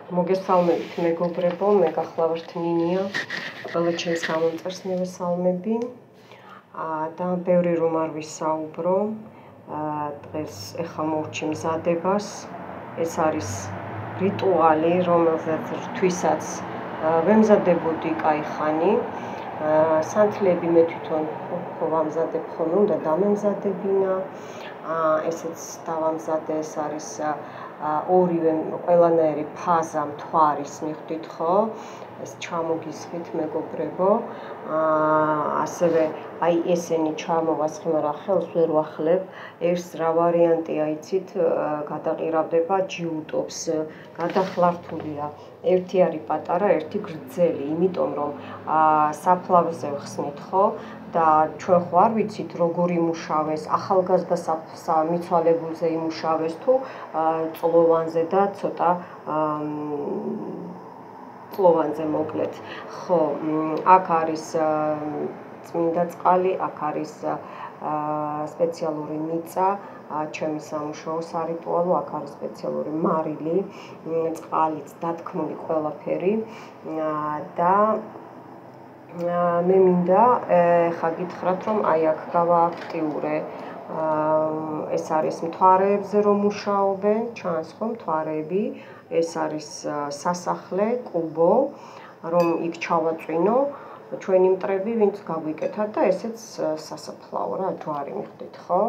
მოგესალმებით მეგობრებო, მე გახლავართ ნინია, ყველა ჩემს გამომწერს მივესალმები და ბევრი რომ არ ვისაუბრო, დღეს ეხლა მოვჭი მზადებას, ეს არის რიტუალი, რომელთვისაც ვემზადებოდი კაიხანი, სანთლები მე თვითონ ვამზადებ ხოლმე, უნდა დამემზადებინა, ესეც დავამზადე, ეს არის ორივე ყველანაირი ფაზა მთვარის მიხვდით ხო? ეს ჩამოგისხით მეგობრებო, ასევე აი ესენი ჩამოვასხი, მაგრამ ხელს ვერ ვახლებ, ეს რა ვარიანტია იცით, გადაყირავდება ჯიუტობს, გადახლართულია. ერთი არის პატარა, ერთი გრძელი, იმიტომ რომ საფლავზე ვხსნით ხო? და ჩვენ ხო არ ვიცით როგორ იმუშავეს, ახალგაზრდა მიცვალებულზე იმუშავეს თუ წლოვანზე და ცოტა წლოვანზე მოკლედ. ხო, აქ არის წმინდა წყალი, აქ არის სპეციალური მიწა, ჩემი სამუშაო სარიტუალო, აქ არის სპეციალური მარილი, წყალიც დათქმული ყველაფერი და მე მინდა ხა გითხრათ რომ აი აქ გავააქტიურე ეს არის მთვარეებზე რომ მუშაობენ, ჩანს ხო მთვარეები, ეს არის სასახლე, კუბო, რომ იქ ჩავაწვინო ჩვენი მტრები, ვინც გაგვიკეთათ და ესეც სასაფლაო რა, ჯვარი მიხვდით ხო?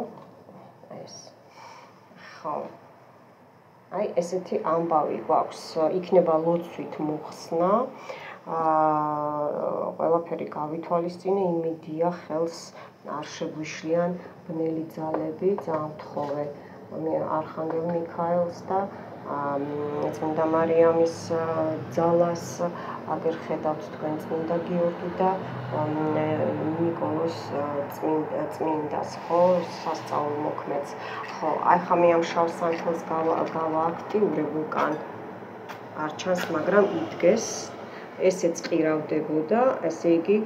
ეს. ხო. აი ესეთი ამბავი გვაქვს, იქნება ლოცვით მოხსნა. ყველაფერი გავითვალისწინე, იმედია ხელს არ შეგვიშლიან ბნელი ძალები, ძალიან ვთხოვე არხანგელ მიქაელს და წმინდა მარიამის ძალას, აგერ ხედავთ თქვენ წმინდა გიორგი და ნიკოლოს წმინდას, ხო, სასწაულ მოქმედს. ხო, აი ხა მე ამ შავ სანთელს გავააქტიურებ უკან. არ ჩანს, მაგრამ იდგეს. ესეც ყირავდებოდა, ესე იგი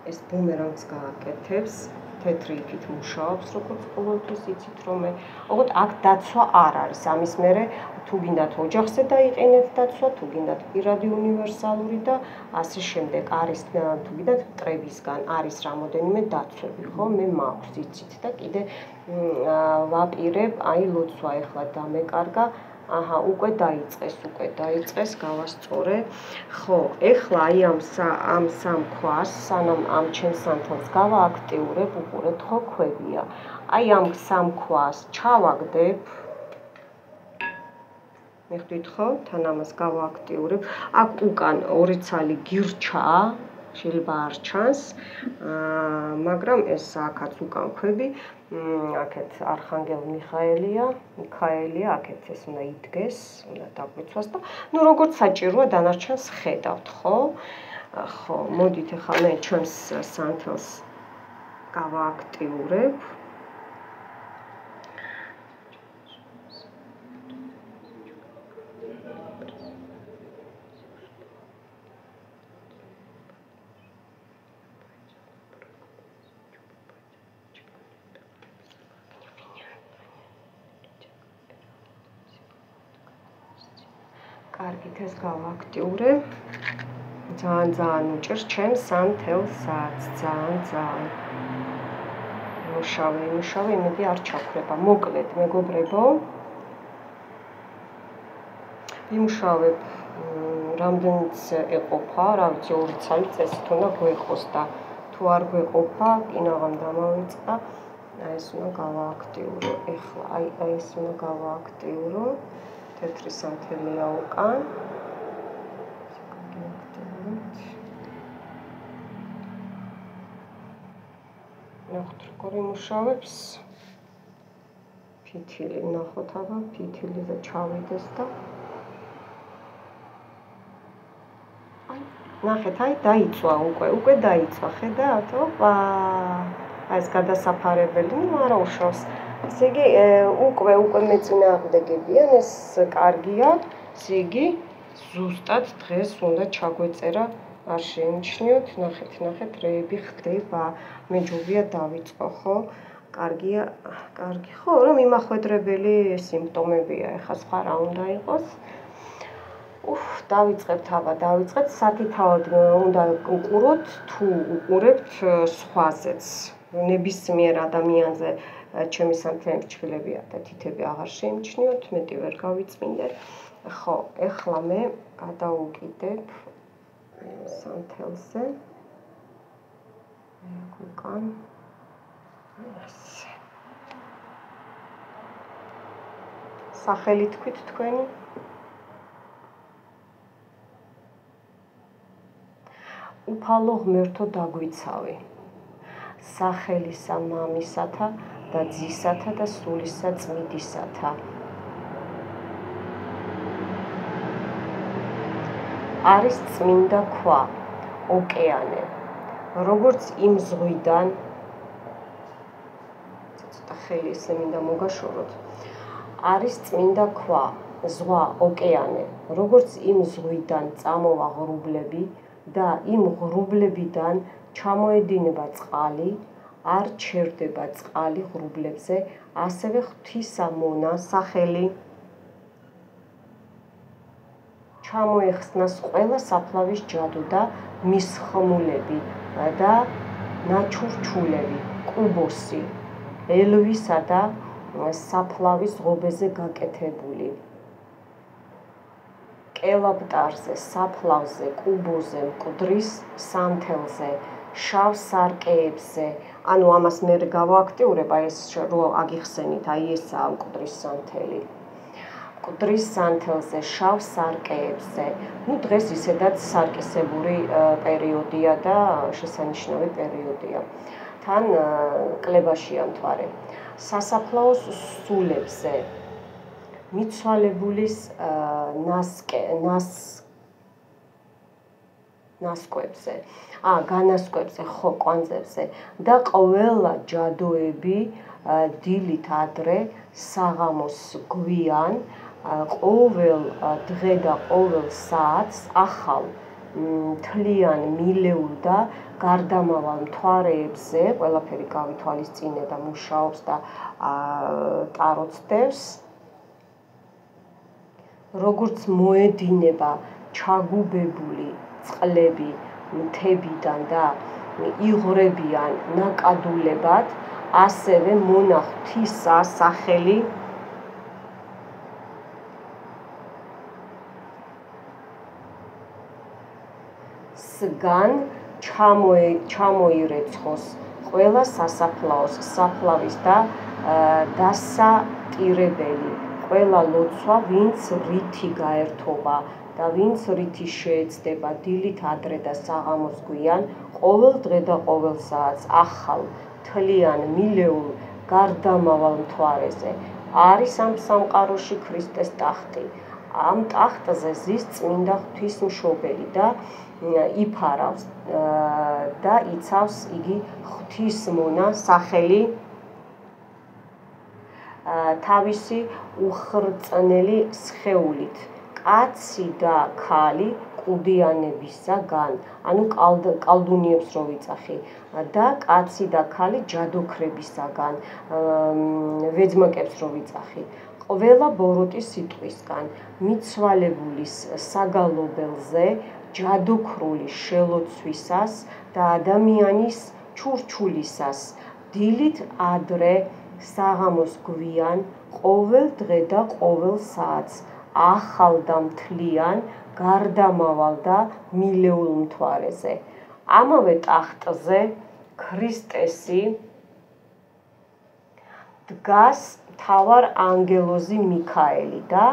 ეს ბუმერანგს გააკეთებს, თეთრი იქით მუშაობს, როგორც ყოველთვის იცით რომ მე, ოღონდ აქ დაცვა არ არის, ამის მერე თუ გინდათ ოჯახზე დაიყენეთ დაცვა, თუ გინდათ პირადი უნივერსალური და ასე შემდეგ არის, თუ გინდათ მტრებისგან არის რამოდენიმე დაცვები, ხო, მე მაქვს იცით და კიდე ვაპირებ, აი ლოცვა ეხლა დამეკარგა, აჰა, უკვე დაიწყეს, გავასწორე. ხო, ეხლა აი ამ სამ ქვას, სანამ ამ ჩემს სანთელს გავააქტიურებ, უყურეთ ხო ქვებია. აი ამ სამ ქვას ჩავაგდებ. მიხვდით ხო? თან ამას გავააქტიურებ. აქ უკან ორი ცალი გირჩაა, შეიძლება არ ჩანს, მაგრამ ეს აქაც უკან ქვები, აქეთ არხანგელ მიქაელია, აქეთ ეს უნდა იდგეს, უნდა დაგვიცვას და ნუ როგორც საჭიროა დანარჩენს ხედავთ, ხო? ხო, მოდით ახლა მე ჩვენს სანთელს გავააქტიურებ. კარგით ეს გავააქტიურე. ძალიან უჭირს ჩემს სანთელსაც, ძალიან. იმუშავე, იმედი არ ჩაქრება. მოკლედ, მეგობრებო. იმუშავებ რამდენიც ეყოფა, რა ვიცი, 2 ცალი წესით უნდა გვეყოს და თუ არ გვეყოფა, კინაღამ დამავიწყდა. აი ეს უნდა გავააქტიურო. ეხლა აი ეს უნდა გავააქტიურო. თეთრი სანთელია უკან. ნახოთ როგორ იმუშავებს. ფითილი ნახოთ აბა, ფითილი და ჩავიდეს და ნახეთ, აი დაიწვა უკვე დაიწვა, ხედავთ? ოპა! აი ეს გადასაფარებელი, ნუ არა უშავს. ესე იგი, უკვე მეწინააღმდეგებიან, ეს კარგია. ესე იგი, ზუსტად დღეს უნდა ჩაგვეწერა, არ შეიმჩნიოთ, ნახეთ, რეები ხდება. მე ჯობია დავიწყო, ხო? კარგია, კარგი ხო, რომ იმახვედრებელი სიმპტომებია, ეხლა სხვა რა უნდა იყოს. დავიწყებთ აბა, საკითხავად უნდა უყუროთ თუ უყურებთ სხვაზეც. ნებისმიერ ადამიანზე ჩემი სამთლიანი ფრჩხილები და თითები აღარ შეიმჩნიოთ, მეტი ვერ გავიწმინდეთ. ხო, ეხლა მე გადავუკიდებ სამთელზე. უკან სახელი თქვით თქვენი? უფალო ღმერთო დაგვიცავი. სახელისა მამისათა და ძისათა და სულისა წმიდისათა. არის წმინდა ქვა, ოკეანე, როგორც იმ ზღვიდან, ცოტა ხელი ესე მინდა მოგაშოროთ. არის წმინდა ქვა, ზღვა, ოკეანე, როგორც იმ ზღვიდან წამოვა ღრუბლები და იმ ღრუბლებიდან ჩამოედინება წყალი, არ ჩერდება წყალი ღრუბლებზე, ასევე ღვთისა მონა სახელი ჩამოეხსნას ყველა საფლავის ჯადო და მის ხმულები და ნაჩურჩულები, კუბოსი, ელვისა და საფლავის ღობეზე გაკეთებული. კელაპტარზე, საფლავზე, კუბოზე, მკვდრის სანთელზე, შავ სარკეებზე, ანუ ამას მე გავააქტიურებ, ეს რო აგიხსენით, ესაა მკვდრის სანთელი. მკვდრის სანთელზე, შავ სარკეებზე, დღეს ისედაც სარკისებური პერიოდია და შესანიშნავი პერიოდია. თან კლებაშია მთვარე. სასაფლაოს სულებზე, მიცვალებულის ნასკვებზე, განასკვებზე, ხო, კვანძებზე და ყველა ჯადოები დილით ადრე საღამოს გვიან ყოველ დღე და ყოველ საათს ახალ მთლიან მილეულ და გარდამავალ მთვარეებზე ყველაფერი გავითვალისწინე და მუშაობს და ტაროცდევს. როგორც მოედინება ჩაგუბებული წყლები მთებიდან და იღვრებიან ნაკადულებად, ასევე მონა ღვთისა სახელი სგან ჩამოირეცხოს ყველა სასაფლაოს საფლავის და დასატირებელი, ყველა ლოცვა, ვინც რითი გაერთობა და ვინც რითი შეეცდება დილით ადრე და საღამოს გვიან, ყოველ დღე და ყოველ საათს ახალ მთლიან მილეულ გარდამავალ მთვარეზე. არის ამ სამყაროში ქრისტეს ტახტი. ამ ტახტზე ზის წმინდა ღვთისმშობელი და იფარავს და იცავს იგი ღვთისმონა სახელი თავისი უხრწნელი სხეულით, კაცი და ქალი ყუდიანებისაგან, ანუ კალდუნიებს რო ვიწახი, და კაცი და ქალი ჯადოქრებისაგან, ვეძმაკებს რო ვიწახი, ყველა ბოროტის სიტყვისგან, მიცვალებულის საგალობელზე, ჯადოქრული შელოცვისას და ადამიანის ჩურჩულისას, დილით ადრე საღამოს გვიან, ყოველ დღე და ყოველ საათს, ახალ და მთლიან, გარდამავალ და მილეულ მთვარეზე. ამავე ტახტზე ქრისტესი დგას მთავარ ანგელოზი მიქაელი და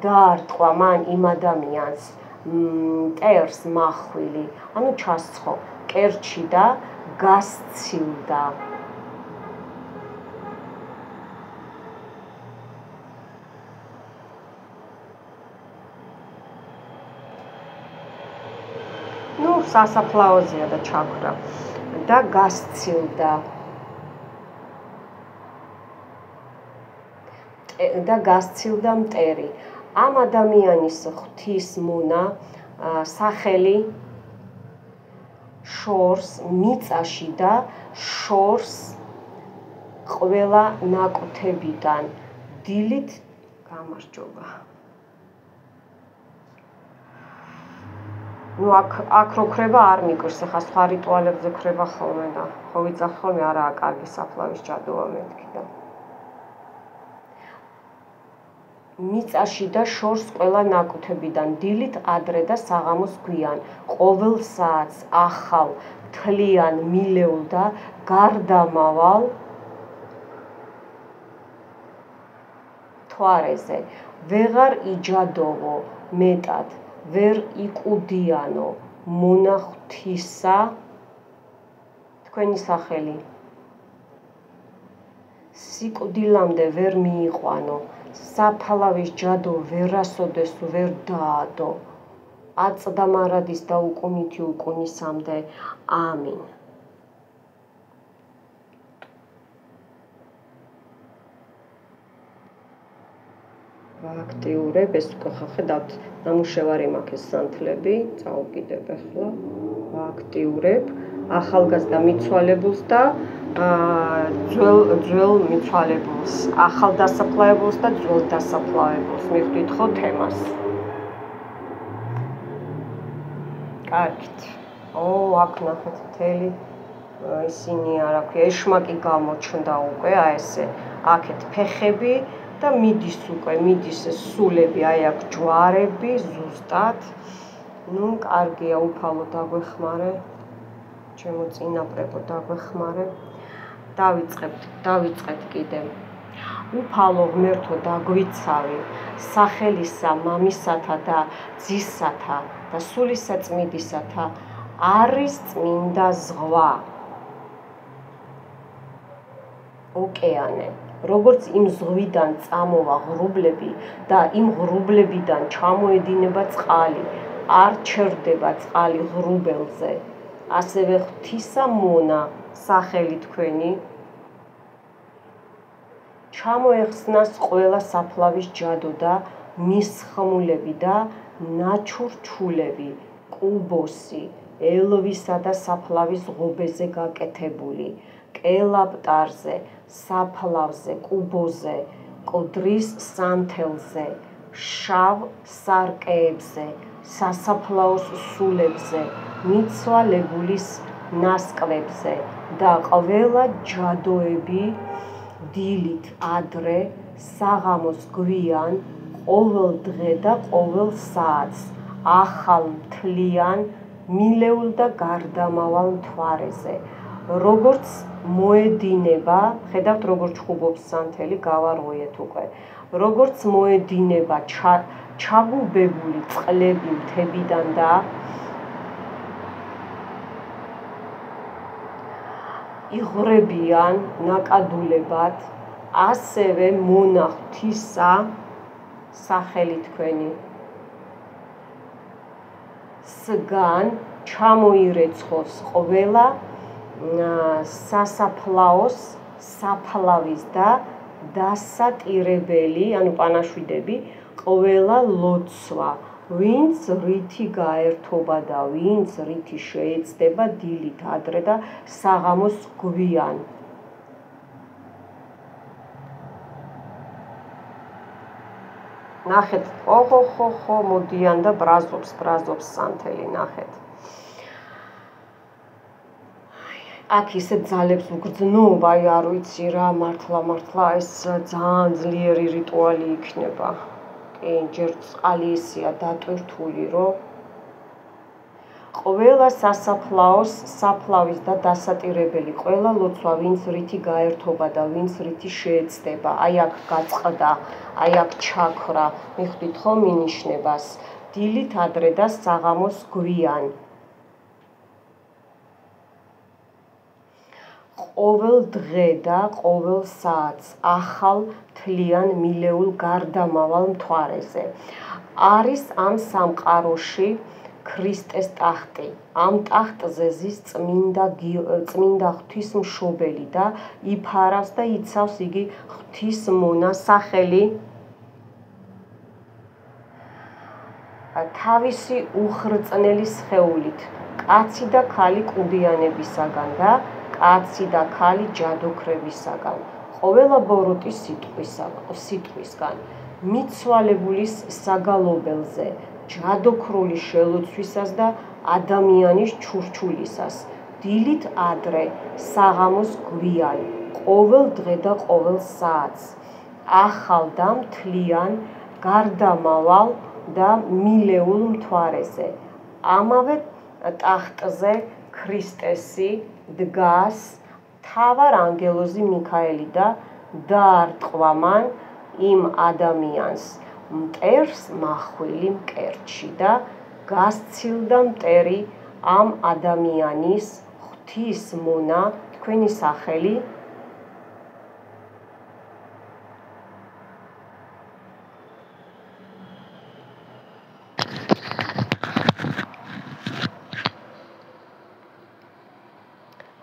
დაარტყვა მან იმ ადამიანს მტერს მახვილი, ანუ ჩასცხო კერჩი და გასცილდა. სასაფლაოზეა და ჩაქვრა და გასცილდა. და გასცილდა მტერი. ამ ადამიანის ღვთის მონა სახელი შორს მიწაში და შორს ყველა ნაკვთებიდან დილით გამარჯობა. ნუ აქ რო ქრება არ მიკვირს, ახლა სხვა რიტუალებზე ქრება ხოლმე და ხო ვიცახ ხოლმე არაა კარგი საფლავის ჯადოა მეთქი და მიწაში და შორს ყველა ნაკვთებიდან დილით ადრე და საღამოს გვიან ყოველ საათს ახალ თლიან მილეულ და გარდამავალ თვარეზე ვეღარ იჯადოვო მეტად ვერ იკუდიანო მონახთისა თქვენი სახელი სიკვდილამდე ვერ მიიყვანო საფალავის ჯადო ვერასოდეს ვერ დაადო აწდა მარადის და უკუნითი უკუნისამდე ამინ ვააქტიურებ ეს უკვე ხედავთ ნამუშევარი მაქვს ეს სანთლები წავუკიდებ ახლა ვააქტიურებ ახალგაზრდა მიცვალებულს და ძველ მიცვალებულს ახალ დასაფლავებულს და ძველ დასაფლავებულს მიხვდით ხო თემას კარგით აქ ნახეთ მთელი ისინი არა ქვია ეშმაკი გამოჩნდა უკვე აი ესე აქეთ ფეხები და მიდის უკვე მიდის სულები აი აქ ჯვარები ზუსტად ნუ კარგია უფალო დაგვეხმარე ჩემო წინაპრებო დაგვეხმარე დავიწყებთ კიდე უფალო ღმერთო დაგვიცავი სახელისა მამისათა და ძისათა და სულისა წმიდისათა არის წმინდა ზღვა ოკეანე როგორც იმ ზღვიდან წამოვა ღრუბლები და იმ ღრუბლებიდან ჩამოედინება წყალი არ ჩერდება წყალი ღრუბელზე ასევე ღვთისა მონა სახელი თქვენი ჩამოეხსნას ყველა საფლავის ჯადო და მის ხმულები და ნაჩურჩულები კუბოსი ელვისა და საფლავის ღობეზე გაკეთებული კელაპტარზე, საფლავზე, კუბოზე, კოდრის სანთელზე, შავ სარკეებზე, სასაფლაოს სულებზე, მიცვალებულის ნასკვებზე და ყველა ჯადოები დილით ადრე, საღამოს გვიან, ყოველ დღე და ყოველ საათს, ახალ მთლიან, მილეულ და გარდამავალ მთვარეზე, როგორც მოედინება, ხედავთ როგორ ჩხუბობს სანთელი, გავარღვიეთ უკვე, როგორც მოედინება ჩაბუბებული წყლები მთებიდან და იღვრებიან ნაკადულებად, ასევე მონა ღვთისა სახელი თქვენი. სგან ჩამოირეცხოს ყველა სასაფლაოს საფლავის და დასატირებელი, ანუ პანაშვიდები, ყველა ლოცვა, ვინც რითი გაერთობა და ვინც რითი შეეცდება დილით ადრე და საღამოს გვიან. ნახეთ, ხო, მოდიან და ბრაზობს სანთელი, ნახეთ. აქ ისე ძალებს უგრძნობა, აი არ ვიცი რა, მართლა ეს ძალიან ძლიერი რიტუალი იქნება. კი, ჯერ წყალი ისეა დატვირთული, რომ ყველა სასაფლაოს საფლავის და დასატირებელი, ყველა ლოცვა, ვინც რითი გაერთობა და ვინც რითი შეეცდება, აი აქ გაწყდა, აი აქ ჩაქრა, მიხვდით ხო მინიშნებას, დილით ადრე და საღამოს გვიან. ყოველ დღე და ყოველ საათს ახალ თლიან მილეულ გარდამავალ მთვარეზე. არის ამ სამყაროში ქრისტეს ტახტი. ამ ტახტზე ზის წმინდა ღვთისმშობელი და იფარავს და იცავს იგი ღვთის მონა სახელი თავისი უხრწნელი სხეულით, კაცი და ქალი კუდიანებისაგან და კაცი და ქალი ჯადოქრებისაგან, ყოველა ბოროტი სიტყვისგან, მიცვალებულის საგალობელზე, ჯადოქრული შელოცვისას და ადამიანის ჩურჩულისას, დილით ადრე, საღამოს გვიან, ყოველ დღე და ყოველ საათს, ახალ და მთლიან, გარდამავალ და მილეულ მთვარეზე, ამავე ტახტზე ქრისტესი დგას მთავარ ანგელოზი მიქაელი და დაარტყვა მან იმ ადამიანს მტერს მახვილი მკერდში და გასცილდა მტერი ამ ადამიანის ღვთის მონა თქვენი სახელი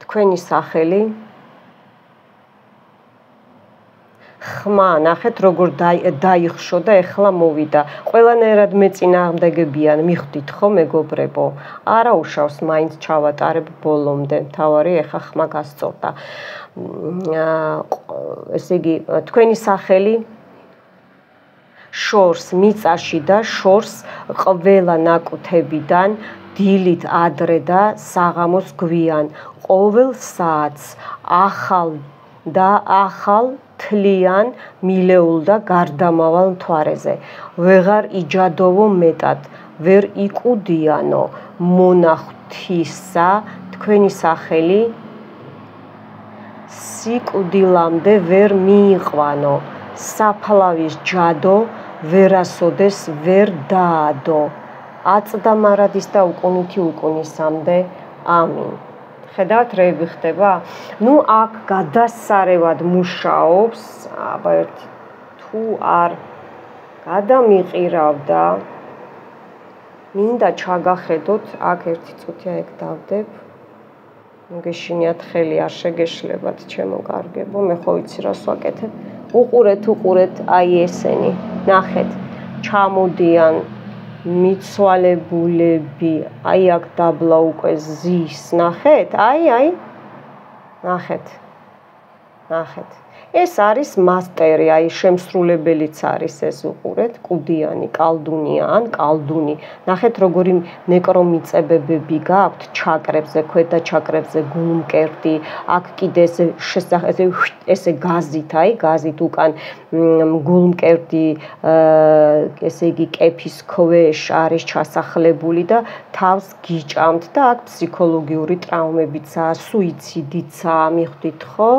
თქვენი სახელი ხმა ნახეთ როგორ დაიხშო და ეხლა მოვიდა ყველანაირად მეწინააღმდეგებიან მიხვდით ხო მეგობრებო არა უშავს მაინც ჩავატარებ ბოლომდე თავარი ეხა ხმა გასწორდა ესე იგი თქვენი სახელი შორს მიწაში და შორს ყველა ნაკუთებიდან დილით ადრე და საღამოს გვიან ყოველ საათს ახალ თლიან მილეულ და გარდამავალ მთვარეზე ვეღარ იჯადოვო მეტად ვერ იკუდიანო მონახთისა თქვენი სახელი სიკვდილამდე ვერ მიიყვანო საფლავის ჯადო ვერასოდეს ვერ დაადო აწდა მარადის და უკუნითი უკუნისამდე ამინ ხედავთ რეები ხდება ნუ აქ გადასარევად მუშაობს აბა ერთი თუ არ გადამიყირავდა მინდა ჩაგახედოთ აქ ერთი წუთია ეგ დავდებ მოგეშინიათ ხელი არ შეგეშლებათ ჩემო კარგებო მე ხო ვიცი რას ვაკეთებ უყურეთ აი ესენი ნახეთ ჩამოდიან მიცვალებულები აი აქ დაბლა უკვე ზის ნახეთ აი ნახეთ ეს არის მასტერი აი შემსრულებელიც არის ეს უყურეთ კუდიანი კალდუნია ან კალდუნი ნახეთ როგორი ნეკრომიწებებები გაქვთ ჩაკრებზე ქვედა ჩაკრებზე გულმკერდი აქ კიდე ესე გაზით უკან გულმკერდი ესე იგი კეფის ქვეშ არის ჩასახლებული და თავს გიჭამთ და აქ ფსიქოლოგიური ტრაუმებიცაა სუიციდიცაა მიხვდით ხო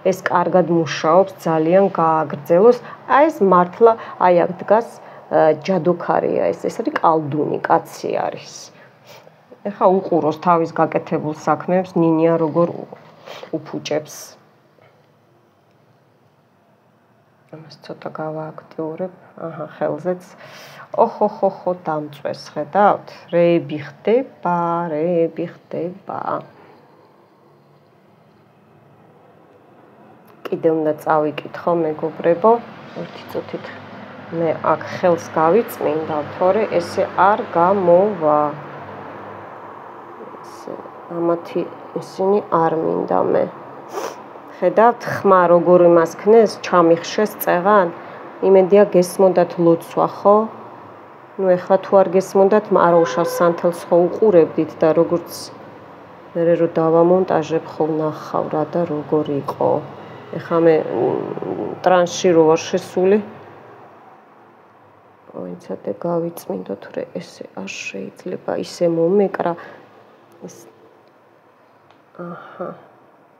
ეს კარგად მუშაობს ძალიან გააგრძელოს აი ეს მართლა აი აქ დგას ჯადოქარია ეს არის კალდუნი კაცი არის ეხა უყუროს თავის გაკეთებულ საქმეებს ნინია როგორ უფუჭებს ამას ცოტა გავააქტიურებ აჰა ხელზეც ოხო დამწვეს ხედავთ რეები ხდება კიდე უნდა წავიკითხო მეგობრებო ერთი წუთით მე აქ ხელს გავიწმინდა თორე ესე არ გამოვა ამათი ისინი არ მინდა მე ხედავთ ხმა როგორ იმას ქნეს ჩამიხშეს წეღან იმედია გესმოდათ ლოცვა ხო ნუ ეხლა თუ არ გესმოდათ არა უშავს სანთელს ხო უყურებდით და როგორც მე რო დავამონტაჟებ ხო ნახავ რა და როგორ იყო ეხლა მე ტრანსში რო ვარ შესული ოიცადე გავიწმინდოთ რომ ესე არ შეიძლება ისე მომეკრა ეს აჰა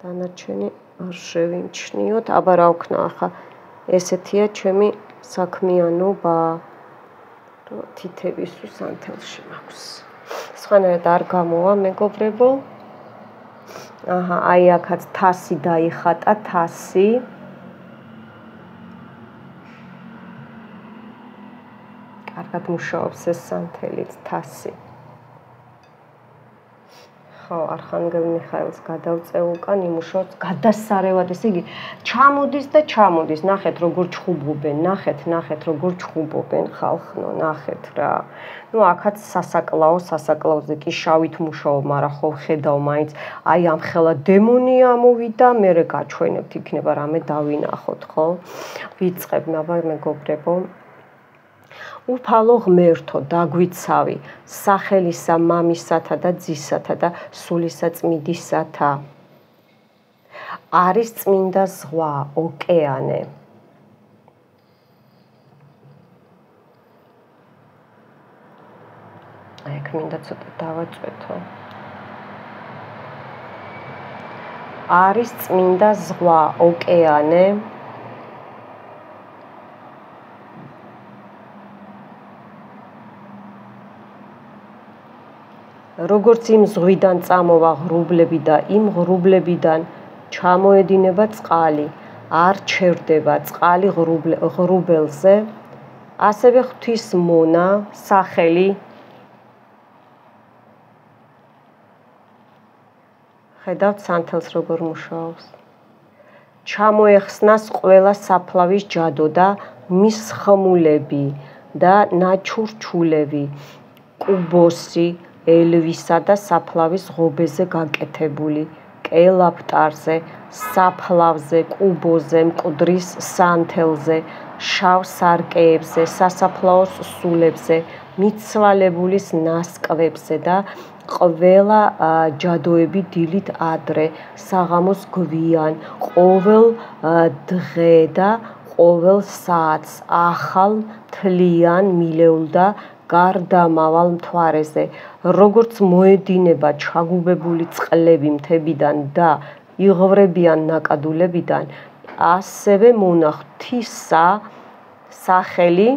დანარჩენი არ შევიმჩნიოთ აბა რა ვქნა ახლა ესეთია ჩემი საქმიანობა რომ თითების სანთელში მაქვს სხვანაირად არ გამოვა მეგობრებო აჰა აი აქაც თასი დაიხატა თასი კარგად მუშაობს ეს სანთელიც თასი ხო, არხანგელ მიხაილს გადავწევ უკან იმუშავებს გადასარევად, ესე იგი, ჩამოდის და ჩამოდის, ნახეთ როგორ ჩხუბობენ, ნახეთ როგორ ჩხუბობენ ხალხნო, ნახეთ რა. ნუ აქაც სასაკლაოზე კი შავით მუშაობ, მაგრამ ხო ხედავ მაინც, აი ამ ხელა დემონი ამოვიდა, მერე გაჩვენებთ იქნება რამე დავინახოთ, ხო? ვიწყებ, მეგობრებო. უფალო ღმერთო, დაგვიცავი, სახელისა მამისათა და ძისათა და სულისა წმინდისათა. არის წმინდა ზღვა, ოკეანე. აქ მინდა ცოტა დავაწვეთო. არის წმინდა ზღვა, ოკეანე. როგორც იმ ზღვიდან წამოვა ღრუბლები და იმ ღრუბლებიდან ჩამოედინება წყალი, არ ჩერდება წყალი ღრუბელზე, ასევე ღვთის მონა, სახელი, ხედავთ სანთელს როგორ მუშაობს. ჩამოეხსნას ყველა საფლავის ჯადო და მის ხმულები და ნაჩურჩულები, კუბოსი, ელვისა და საფლავის ღობეზე გაკეთებული, კელაპტარზე, საფლავზე, კუბოზე, მკვდრის სანთელზე, შავ სარკეებზე, სასაფლაოს სულებზე, მიცვალებულის ნასკვებზე და ყველა ჯადოები დილით ადრე, საღამოს გვიან, ყოველ დღე და ყოველ საათს, ახალ მთლიან მილეულ და გარდამავალ მთვარეზე, როგორც მოედინება ჩაგუბებული წყლები მთებიდან და იღვრებიან ნაკადულებიდან, ასევე მონა ღვთისა სახელი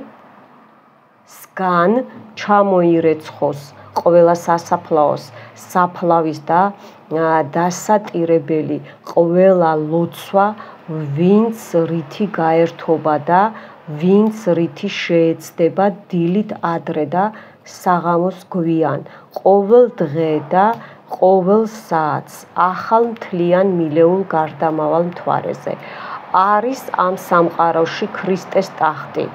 სგან ჩამოირეცხოს ყველა სასაფლაოს, საფლავის და დასატირებელი ყველა ლოცვა, ვინც რითი გაერთობა და ვინც რითი შეეცდება დილით ადრე და საღამოს გვიან, ყოველ დღე და ყოველ საათს, ახალ მთლიან მილეულ გარდამავალ მთვარეზე. არის ამ სამყაროში ქრისტეს ტახტი,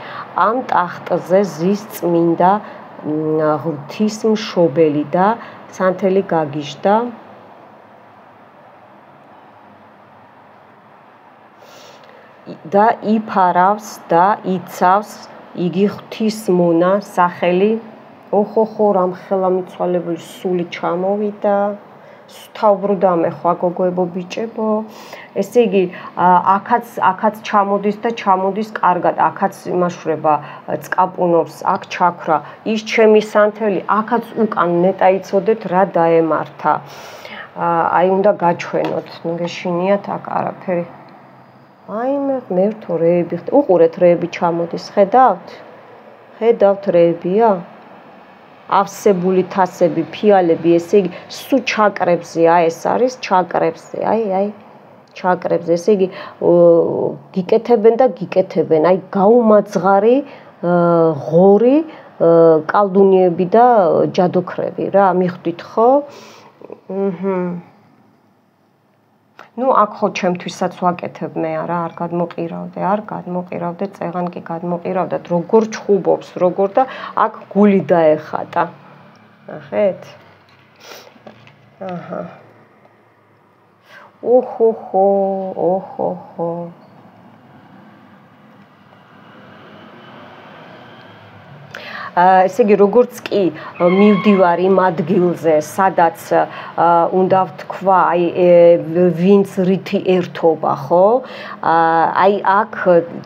ამ ტახტზე ზის წმინდა ღვთისმშობელი და სანთელი გაგიჟდა. და იფარავს და იცავს იგი ღვთის მონა სახელი. ოხოხო, რამ ხელა მიცვალებული სული ჩამოვიდა. თავბრუდამე ხო გოგოებო ბიჭებო. ესე იგი, აქაც ჩამოდის და ჩამოდის კარგად, აქაც იმაშვრება, წკაპუნობს, აქ ჩაქრა, ის ჩემი სანთელი, აქაც უკან ნეტა იცოდეთ რა დაემართა. აი უნდა გაჩვენოთ, ნუ გეშინიათ აქ არაფერი. აი მერთო რეები, უყურეთ რეები ჩამოდის, ხედავთ? ხედავთ რეებია? ავსებული თასები, ფიალები, ესე იგი, სუ ჩაკრებზეა ეს არის, ჩაკრებზე, აი, ჩაკრებზე, ესე იგი, გიკეთებენ და გიკეთებენ, აი, გაუმაძღარი, ღორი, კალდუნიები და ჯადოქრები რა, მიხვდით ხო? ნუ აქ ხო ჩემთვისაც ვაკეთებ მე არა, არ გადმოყირავდე, წეღან კი გადმოყირავდათ, როგორ ჩხუბობს, როგორ და აქ გული დაეხატა. ნახეთ? აჰა. ოხოხო. ესე იგი, როგორც კი მივდივარ იმ ადგილზე, სადაც უნდა ვთქვა, აი, ვინც რითი ერთობა, ხო? აი, აქ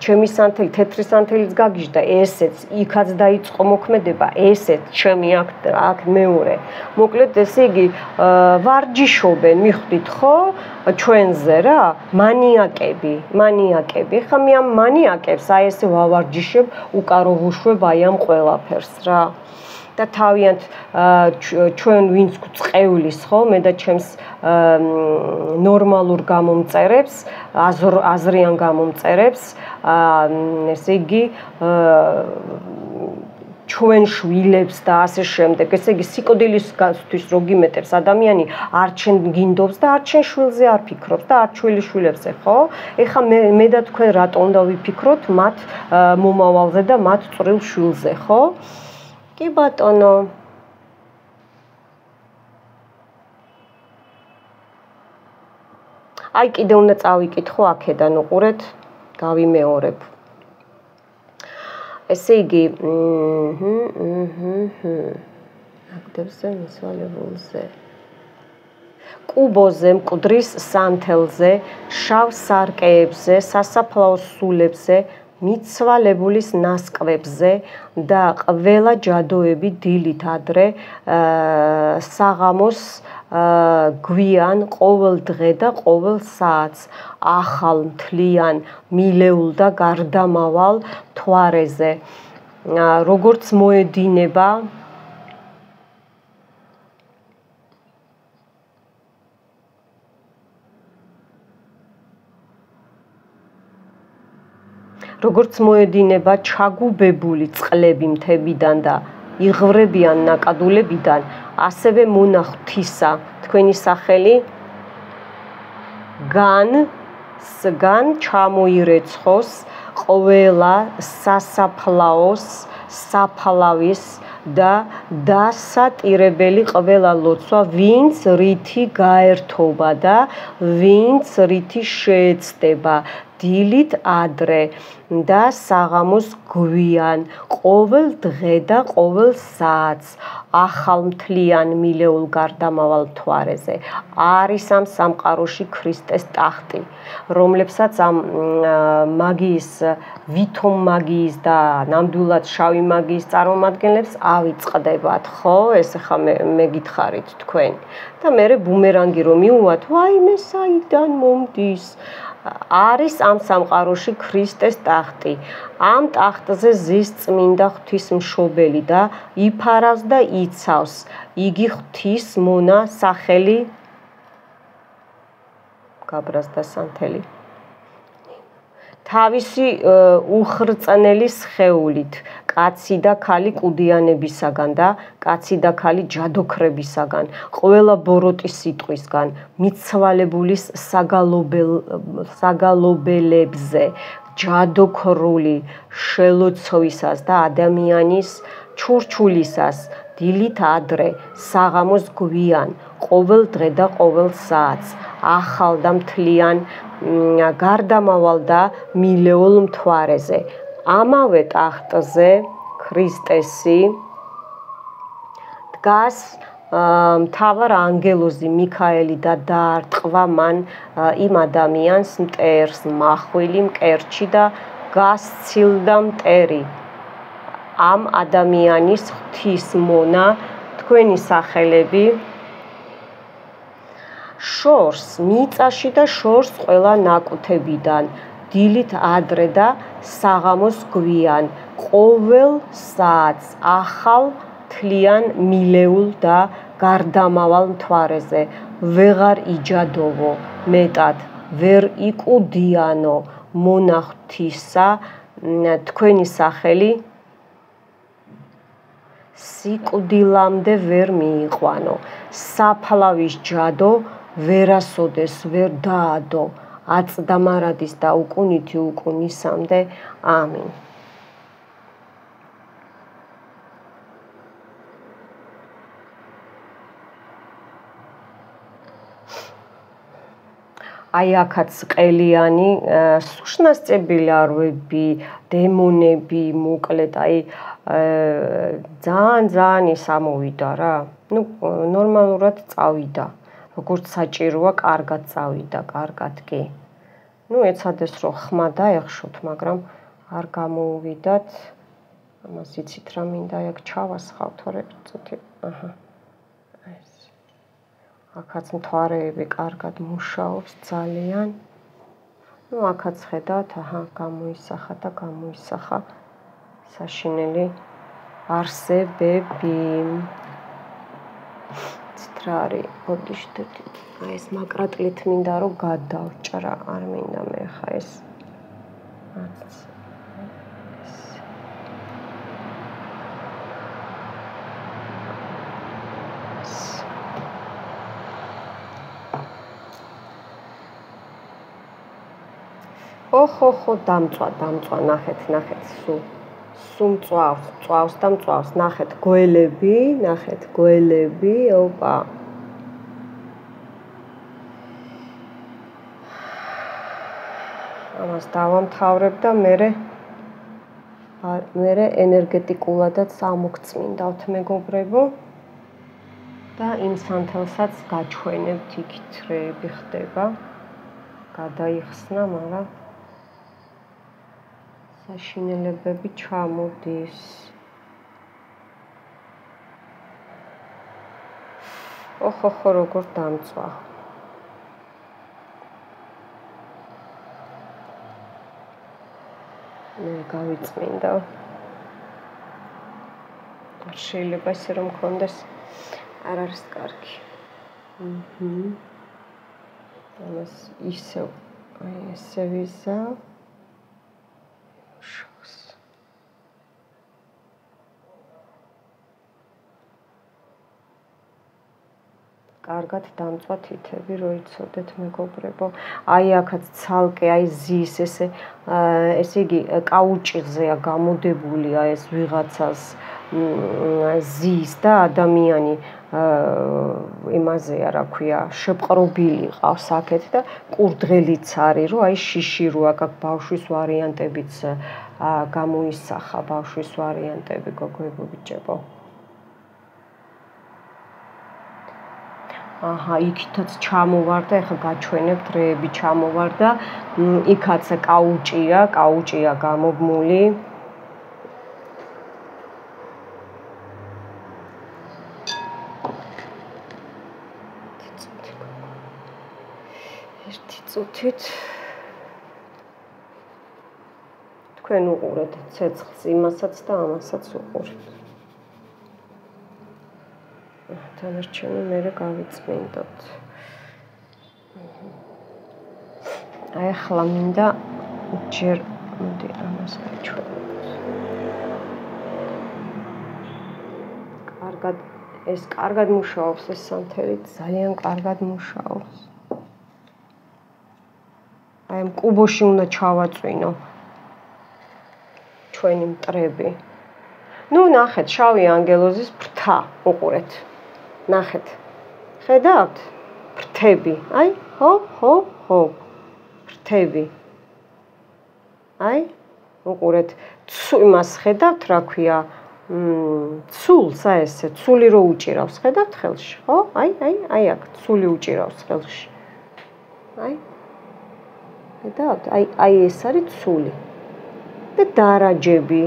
ჩემი სანთელი, თეთრი სანთელიც გაგიჟდა, ესეც, იქაც დაიწყო მოქმედება, ესეც, ჩემი აქ მეორე. მოკლედ, ესე იგი, ვარჯიშობენ, მიხვდით, ხო? ჩვენზე რა, მანიაკები. ხა მე ამ მანიაკებს, აი ესე ვავარჯიშებ, უკაროღუშვებ აი ამ ყველაფერს. რა და თავიანთ ჩვენ ვინც წყევლის ხო მე და ჩემს ნორმალურ გამომწერებს აზრიან გამომწერებს ესე იგი ჩვენ შვილებს და ასე შემდეგ. ესე იგი სიკვდილისგასთვის რო გიმეტებს ადამიანი არ ჩვენ გინდობს და არ ჩვენ შვილზე არ ფიქრობს და არ ჩვილი შვილებზე, ხო? ეხლა მე და თქვენ რატო უნდა ვიფიქროთ მათ მომავალზე და მათ წვრილ შვილზე, ხო? კი ბატონო. აი კიდე უნდა წავიკითხო აქედან უყურეთ, გავიმეორებ. ესე იგი, აკდებზე მისვალებულზე. კუბოზე, მკვდრის სანთელზე, შავ სარკეებზე, სასაფლაოს სულებზე, მიცვალებულის ნასკვებზე და ყველა ჯადოები დილით ადრე საღამოს გვიან ყოველ დღე და ყოველ საათს ახალ მთლიან მილეულ და გარდამავალ მთვარეზე როგორც მოედინება როგორც მოედინება ჩაგუბებული წყლები მთებიდან და იღვრებიან ნაკადულებიდან, ასევე მონა ღვთისა თქვენი სახელი გან ჩამოირეცხოს ყველა სასაფლაოს, საფლავის და დასატირებელი ყველა ლოცვა, ვინც რითი გაერთობა და ვინც რითი შეეცდება დილით ადრე და საღამოს გვიან ყოველ დღე და ყოველ საათს ახალ მთლიან მილეულ გარდამავალ მთვარეზე არის ამ სამყაროში ქრისტეს ტახტი, რომლებსაც ამ მაგიის ვითომ მაგიის და ნამდვილად შავი მაგიის წარმომადგენლებს ავიწყდებათ, ხო? ეს ახლა მე გითხარით თქვენ და მე ბუმერანგი რომ მიუვათ, ვაიმე საიდან მომდის? არის ამ სამყაროში ქრისტეს ტახტი. ამ ტახტზე ზის წმინდა ღვთისმშობელი და იფარავს და იცავს. იგი ღვთის მონა სახელი გაბრაზდა სანთელი. თავისი უხრწნელი სხეულით, კაცი და ქალი კუდიანებისაგან და კაცი და ქალი ჯადოქრებისაგან, ყველა ბოროტი სიტყვისგან, მიცვალებულის საგალობელებზე, ჯადოქრული შელოცვისას და ადამიანის ჩურჩულისას, დილით ადრე, საღამოს გვიან, ყოველ დღე და ყოველ საათს, ახალ და მთლიან გარდამავალ და მილეულ მთვარეზე. ამავე ტახტზე ქრისტესი დგას მთავარ ანგელოზი მიქაელი და დაარტყვა მან იმ ადამიანს მტერს მახვილი მკერჩი და გასცილდა მტერი. ამ ადამიანის ღვთის მონა თქვენი სახელები შორს მიწაში და შორს ყველა ნაკუთებიდან, დილით ადრე და საღამოს გვიან, ყოველ საათს ახალ თლიან მილეულ და გარდამავალ მთვარეზე, ვეღარ იჯადოვო, მეტად ვერ იკუდიანო მონა ღვთისა, თქვენი სახელი სიკვდილამდე ვერ მიიყვანო, საფლავის ჯადო ვერასოდეს ვერ დაადო, აწდამარადის და უკუნითი უკუნისამდე. ამინ. აი აქაც ყელიანი სუშნასწები ლარვები, დემონები, მოკლედ აი ძალიან ის ამოვიდა რა. ნუ ნორმალურად წავიდა. როგორც საჭიროა, კარგად წავიდა, კარგად კი. ნუ ეცადეს რომ ხმა დაეხშოთ, მაგრამ არ გამოუვიდათ. ამას იცით რა მინდა აქ ჩავასხავთ, თორე წუთი. აჰა. ეს. აქაც მთვარეები კარგად მუშაობს ძალიან. ნუ აქაც ხედავთ, აჰა, გამოისახა და გამოისახა საშინელი არსებები. რა არის ბოდიშტეთი. აი ეს მაკრატლით მინდა რომ გადავჭრა, არ მინდა მე ხა ეს. ხო, დამწვა, ნახეთ, სულ წვავს და მწვავს, ნახეთ გველები, ოპა. ამას დავამთავრებ და მერე ენერგეტიკულადაც ამოგწმინდავთ მეგობრებო და იმ სანთელსაც გაჩვენებთ, იქით რეები ხდება, გადაიხსნა, მაგრამ საშინელებები ჩამოდის. ხო, როგორ დამწვა. მე გავიწმინდა. შეიძლება ისე რომ მქონდეს, არ არის კარგი. ამას ისევ ესე ვიზავ. კარგად დამწვა თითები, რო იცოდეთ მეგობრებო. აი აქაც ცალკე, აი ზის ესე იგი კაუჭიღზეა გამოდებული ეს ვიღაცას ზის და ადამიანი იმაზეა, რა ქვია, შეპყრობილი ყავს აქეთ და კურდღელიც არის, რომ აი შიში რო აქ ბავშვის ვარიანტებიც გამოისახა, ბავშვის ვარიანტები გოგოებო ბიჭებო. იქითაც ჩამოვარდა, ეხლა გაჩვენებთ რეები ჩამოვარდა, იქაც კაუჭია გამობმული. ერთი წუთით თქვენ უყურეთ ცეცხლს იმასაც და ამასაც უყურეთ. დანარჩენი მერე გავიწმინდოთ. აი ახლა მინდა ჯერ მოდი ამას გაჩვენოთ. კარგად მუშაობს ეს სანთელი, ძალიან კარგად მუშაობს. აი ამ კუბოში უნდა ჩავაწვინო ჩვენი მტრები. ნახეთ, შავი ანგელოზის ფრთა უყურეთ. ნახეთ. ხედავთ? ფრთები. აი, ხო. ფრთები. აი, უყურეთ. იმას ხედავთ, რა ქვია? ცულს, ესე, ცული რო უჭირავს, ხედავთ ხელში, ხო? აი აქ ცული უჭირავს ხელში. აი. ხედავთ? აი ეს არის ცული. და დარაჯები,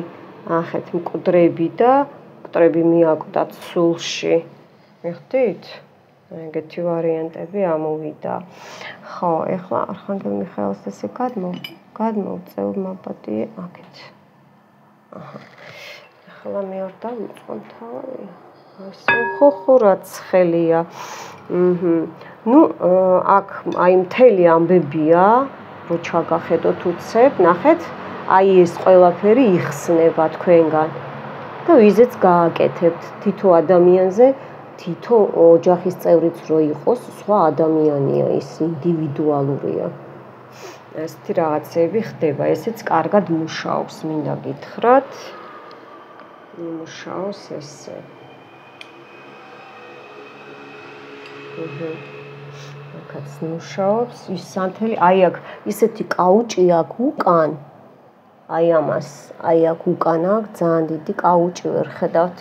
ახეთ მკვდრები და მკვდრები მიაკვდათ ცულში. მიხდით? ეგეთი ვარიანტები ამოვიდა. ხო, ეხლა არხანგელ მიხეილს ესე გადმოვწევ მაპატიე აქეთ. ეხლა მეორე დავიწყოთ. ხო, რაც ხელია. აქ აი მთელი ამბებია, რო ჩაგახედოთ უცებ, ნახეთ, აი ეს ყველაფერი იხსნება თქვენგან. და ვიზეც გააკეთებთ თითო ადამიანზე, თითო ოჯახის წევრიც რო იყოს, სხვა ადამიანია, ის ინდივიდუალურია. ესეთი რაღაცები ხდება, ესეც კარგად მუშაობს, მინდა გითხრათ. მუშაობს ესე. აქაც მუშაობს, ის სანთელი, აი აქ ისეთი კაუჭი აქ უკან. აი ამას, აი აქ უკან აქ ძალიან დიდი კაუჭი ვერ ხედავთ.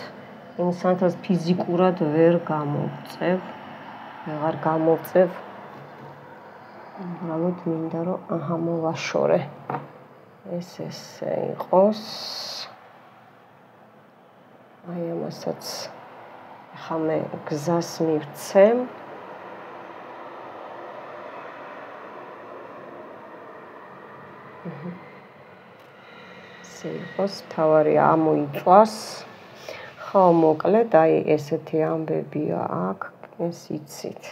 იმ სანთელს ფიზიკურად ვერ გამოვწევ. ვეღარ გამოვწევ. უბრალოდ მინდა რომ მოვაშორე. ეს ესე იყოს. აი ამასაც ახლა მე გზას მივცემ. იყოს, თავარი ამოიწვას. ხო, მოკლედ, აი ესეთი ამბებია აქ, ეს იცით.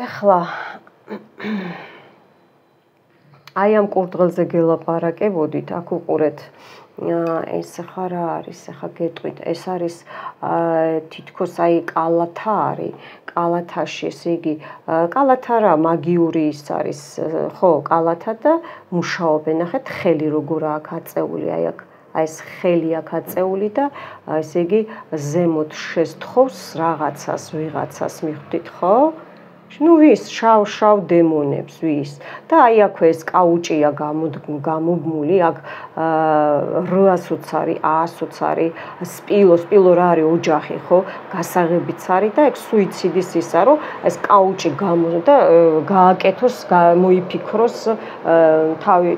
ეხლა აი ამ კურდღელზე გელაპარაკებოდით, აქ უყურეთ ეს ხა რა არის, ხა გეტყვით, ეს არის თითქოს აი კალათა არის, კალათაში, ესე იგი, კალათა რა მაგიური ის არის, ხო, კალათა და მუშაობენ, ნახეთ, ხელი როგორ აქვს აწეული, აი აქ აი ეს ხელი აქ აწეული და ესე იგი ზემოთ შესთხოვს რაღაცას, ვიღაცას მიხვდით, ხო? ნუ ვის შავ დემონებს ვის და აი აქვე ეს კაუჭია გამობმული აქ 800-იც არის 100-იც არის სპილო რა არის ოჯახი ხო გასაღებიც არის და ეგ სუიციდის ისა რომ ეს კაუჭი და გააკეთოს მოიფიქროს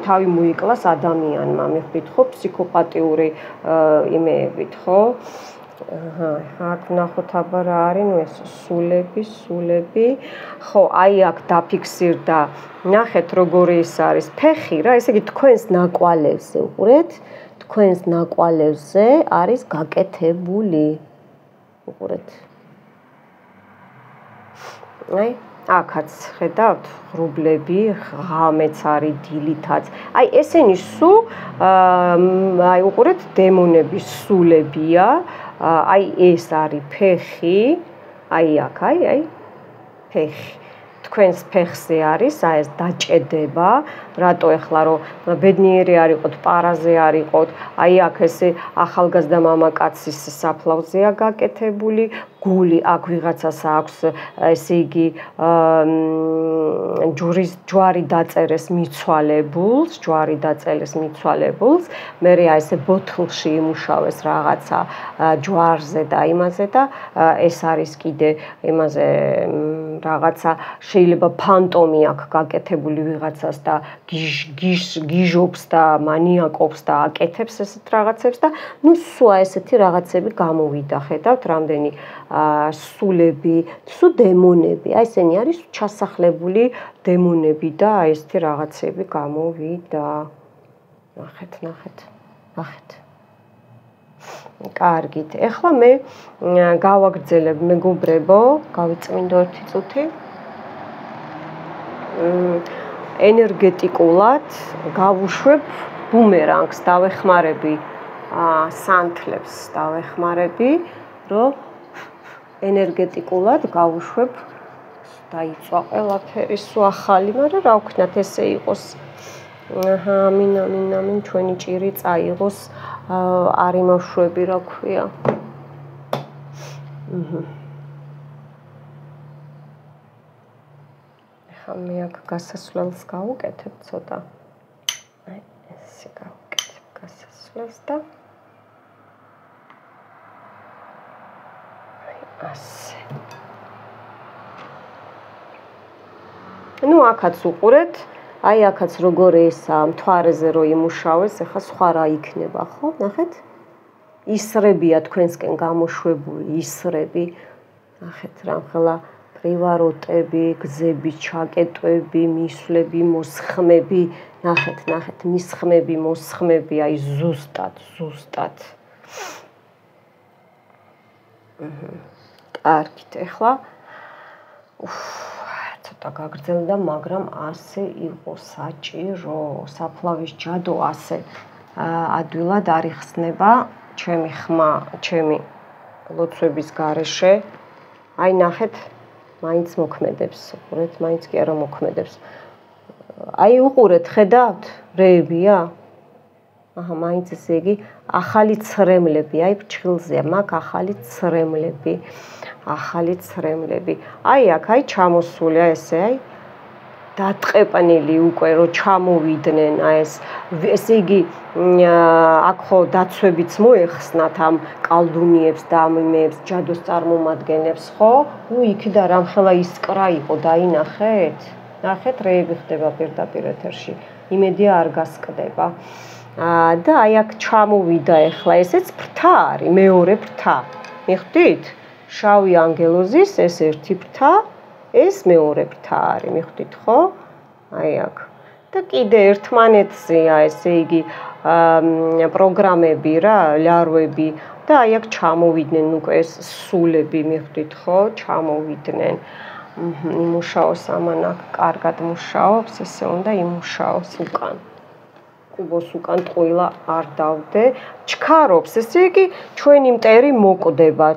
თავი მოიკლას ადამიანმა მიხვდით ხო ფსიქოპატიური იმეებით ხო აქ ნახოთ აბა რა არის ნუ ეს სულები ხო აი აქ დაფიქსირდა ნახეთ როგორი ის არის ფეხი რა ესე იგი თქვენს ნაკვალევზე უყურეთ თქვენს ნაკვალევზე არის გაკეთებული უყურეთ აი აქაც ხედავთ ღრუბლები ღამეც არის დილითაც აი ესენი სულ აი უყურეთ დემონების სულებია აი ეს არის ფეხი აი აქ აი ფეხი თქვენს ფეხზე არის აი ეს დაჭედება რატო ეხლა რომ ბედნიერი არ იყოთ პარაზე არ იყოთ აი აქ ესე ახალგაზრდა მამაკაცის საფლავზეა გაკეთებული გული აქ ვიღაცას აქვს ესე იგი ჯვარი დაწერეს მიცვალებულს მე აი ესე ბოთლში იმუშავეს რაღაცა ჯვარზე და იმაზე და ეს არის კიდე იმაზე რაღაცა შეიძლება ფანტომი აქვს გაკეთებული ვიღაცას და გიჟობს და მანიაკობს და აკეთებს ესეთ რაღაცებს და ნუ სულ ესეთი რაღაცები გამოვიდა ხედავთ რამდენი სულები, სულ დემონები, აი ესენი არის ჩასახლებული დემონები და აი ესეთი რაღაცები გამოვიდა. ნახეთ. კარგით. ეხლა მე გავაგრძელებ მეგობრებო, გავიწმინდო 1 წუთი. ენერგეტიკულად გავუშვებ ბუმერანგს, დავეხმარები სანთლებს, დავეხმარები, რომ ენერგეტიკულად გავუშვებ დაიწვა ყველაფერი სულ ახალი, მაგრამ რა ვქნათ ესე იყოს. ამინ ჩვენი ჭირი წაიღოს არ იმაშვები რა ქვია. ახლა მე აქ გასასვლელს გავუკეთებ ცოტა. აი ესე გავუკეთებ გასასვლელს და ასე. ნუ აქაც უყურეთ, აი აქაც როგორი ესა მთვარეზე რო იმუშავეს, ახლა სხვა რა იქნება, ხო? ნახეთ? ისრებია თქვენსკენ გამოშვებული, ისრები. ნახეთ რა ხელა პრივაროტები, გზები, ჩაკეტვები, მისვლები, მოსხმები, ნახეთ, მისხმები, მოსხმები, აი ზუსტად. კარგით, ეხლა ცოტა გაგრძელდა, მაგრამ ასე იყო საჭირო, საფლავის ჯადო ასე ადვილად არ იხსნება ჩემი ხმა, ჩემი ლოცვების გარეშე. აი ნახეთ, მაინც მოქმედებს, უყურეთ, მაინც კი არა მოქმედებს. აი უყურეთ, ხედავთ, რეებია? აჰა, მაინც ესე იგი ახალი ცრემლები, აი ფრჩხილზეა, მაქვს ახალი ცრემლები. აი აქ, აი ჩამოსულია ესე, აი დატყეპნილი უკვე რომ ჩამოვიდნენ, აი ესე იგი აქ ხო დაცვებიც მოეხსნათ ამ კალდუნიებს და ამ იმეებს, ჯადოს წარმომადგენლებს, ხო? იქიდან რამხელა ისკრა იყო, დაინახეთ? ნახეთ, რეები ხდება პირდაპირ ეთერში. იმედია არ გასკდება. და აი აქ ჩამოვიდა ეხლა ესეც ფრთა არის, მეორე ფრთა. მიხვდით? შავი ანგელოზის ეს ერთი ფრთა, ეს მეორე ფრთა არის, მიხვდით ხო? აი აქ. და კიდე ერთმანეთზეა ესე იგი პროგრამები რა, ლარვები და აი აქ ჩამოვიდნენ უკვე ეს სულები, მიხვდით ხო? ჩამოვიდნენ. იმუშაოს ამან აქ კარგად მუშაობს, ესე უნდა იმუშაოს უკან. კუბოს უკან ტყუილა არ დავდე, ჩქარობს, ესე იგი ჩვენი მტერი მოკვდება.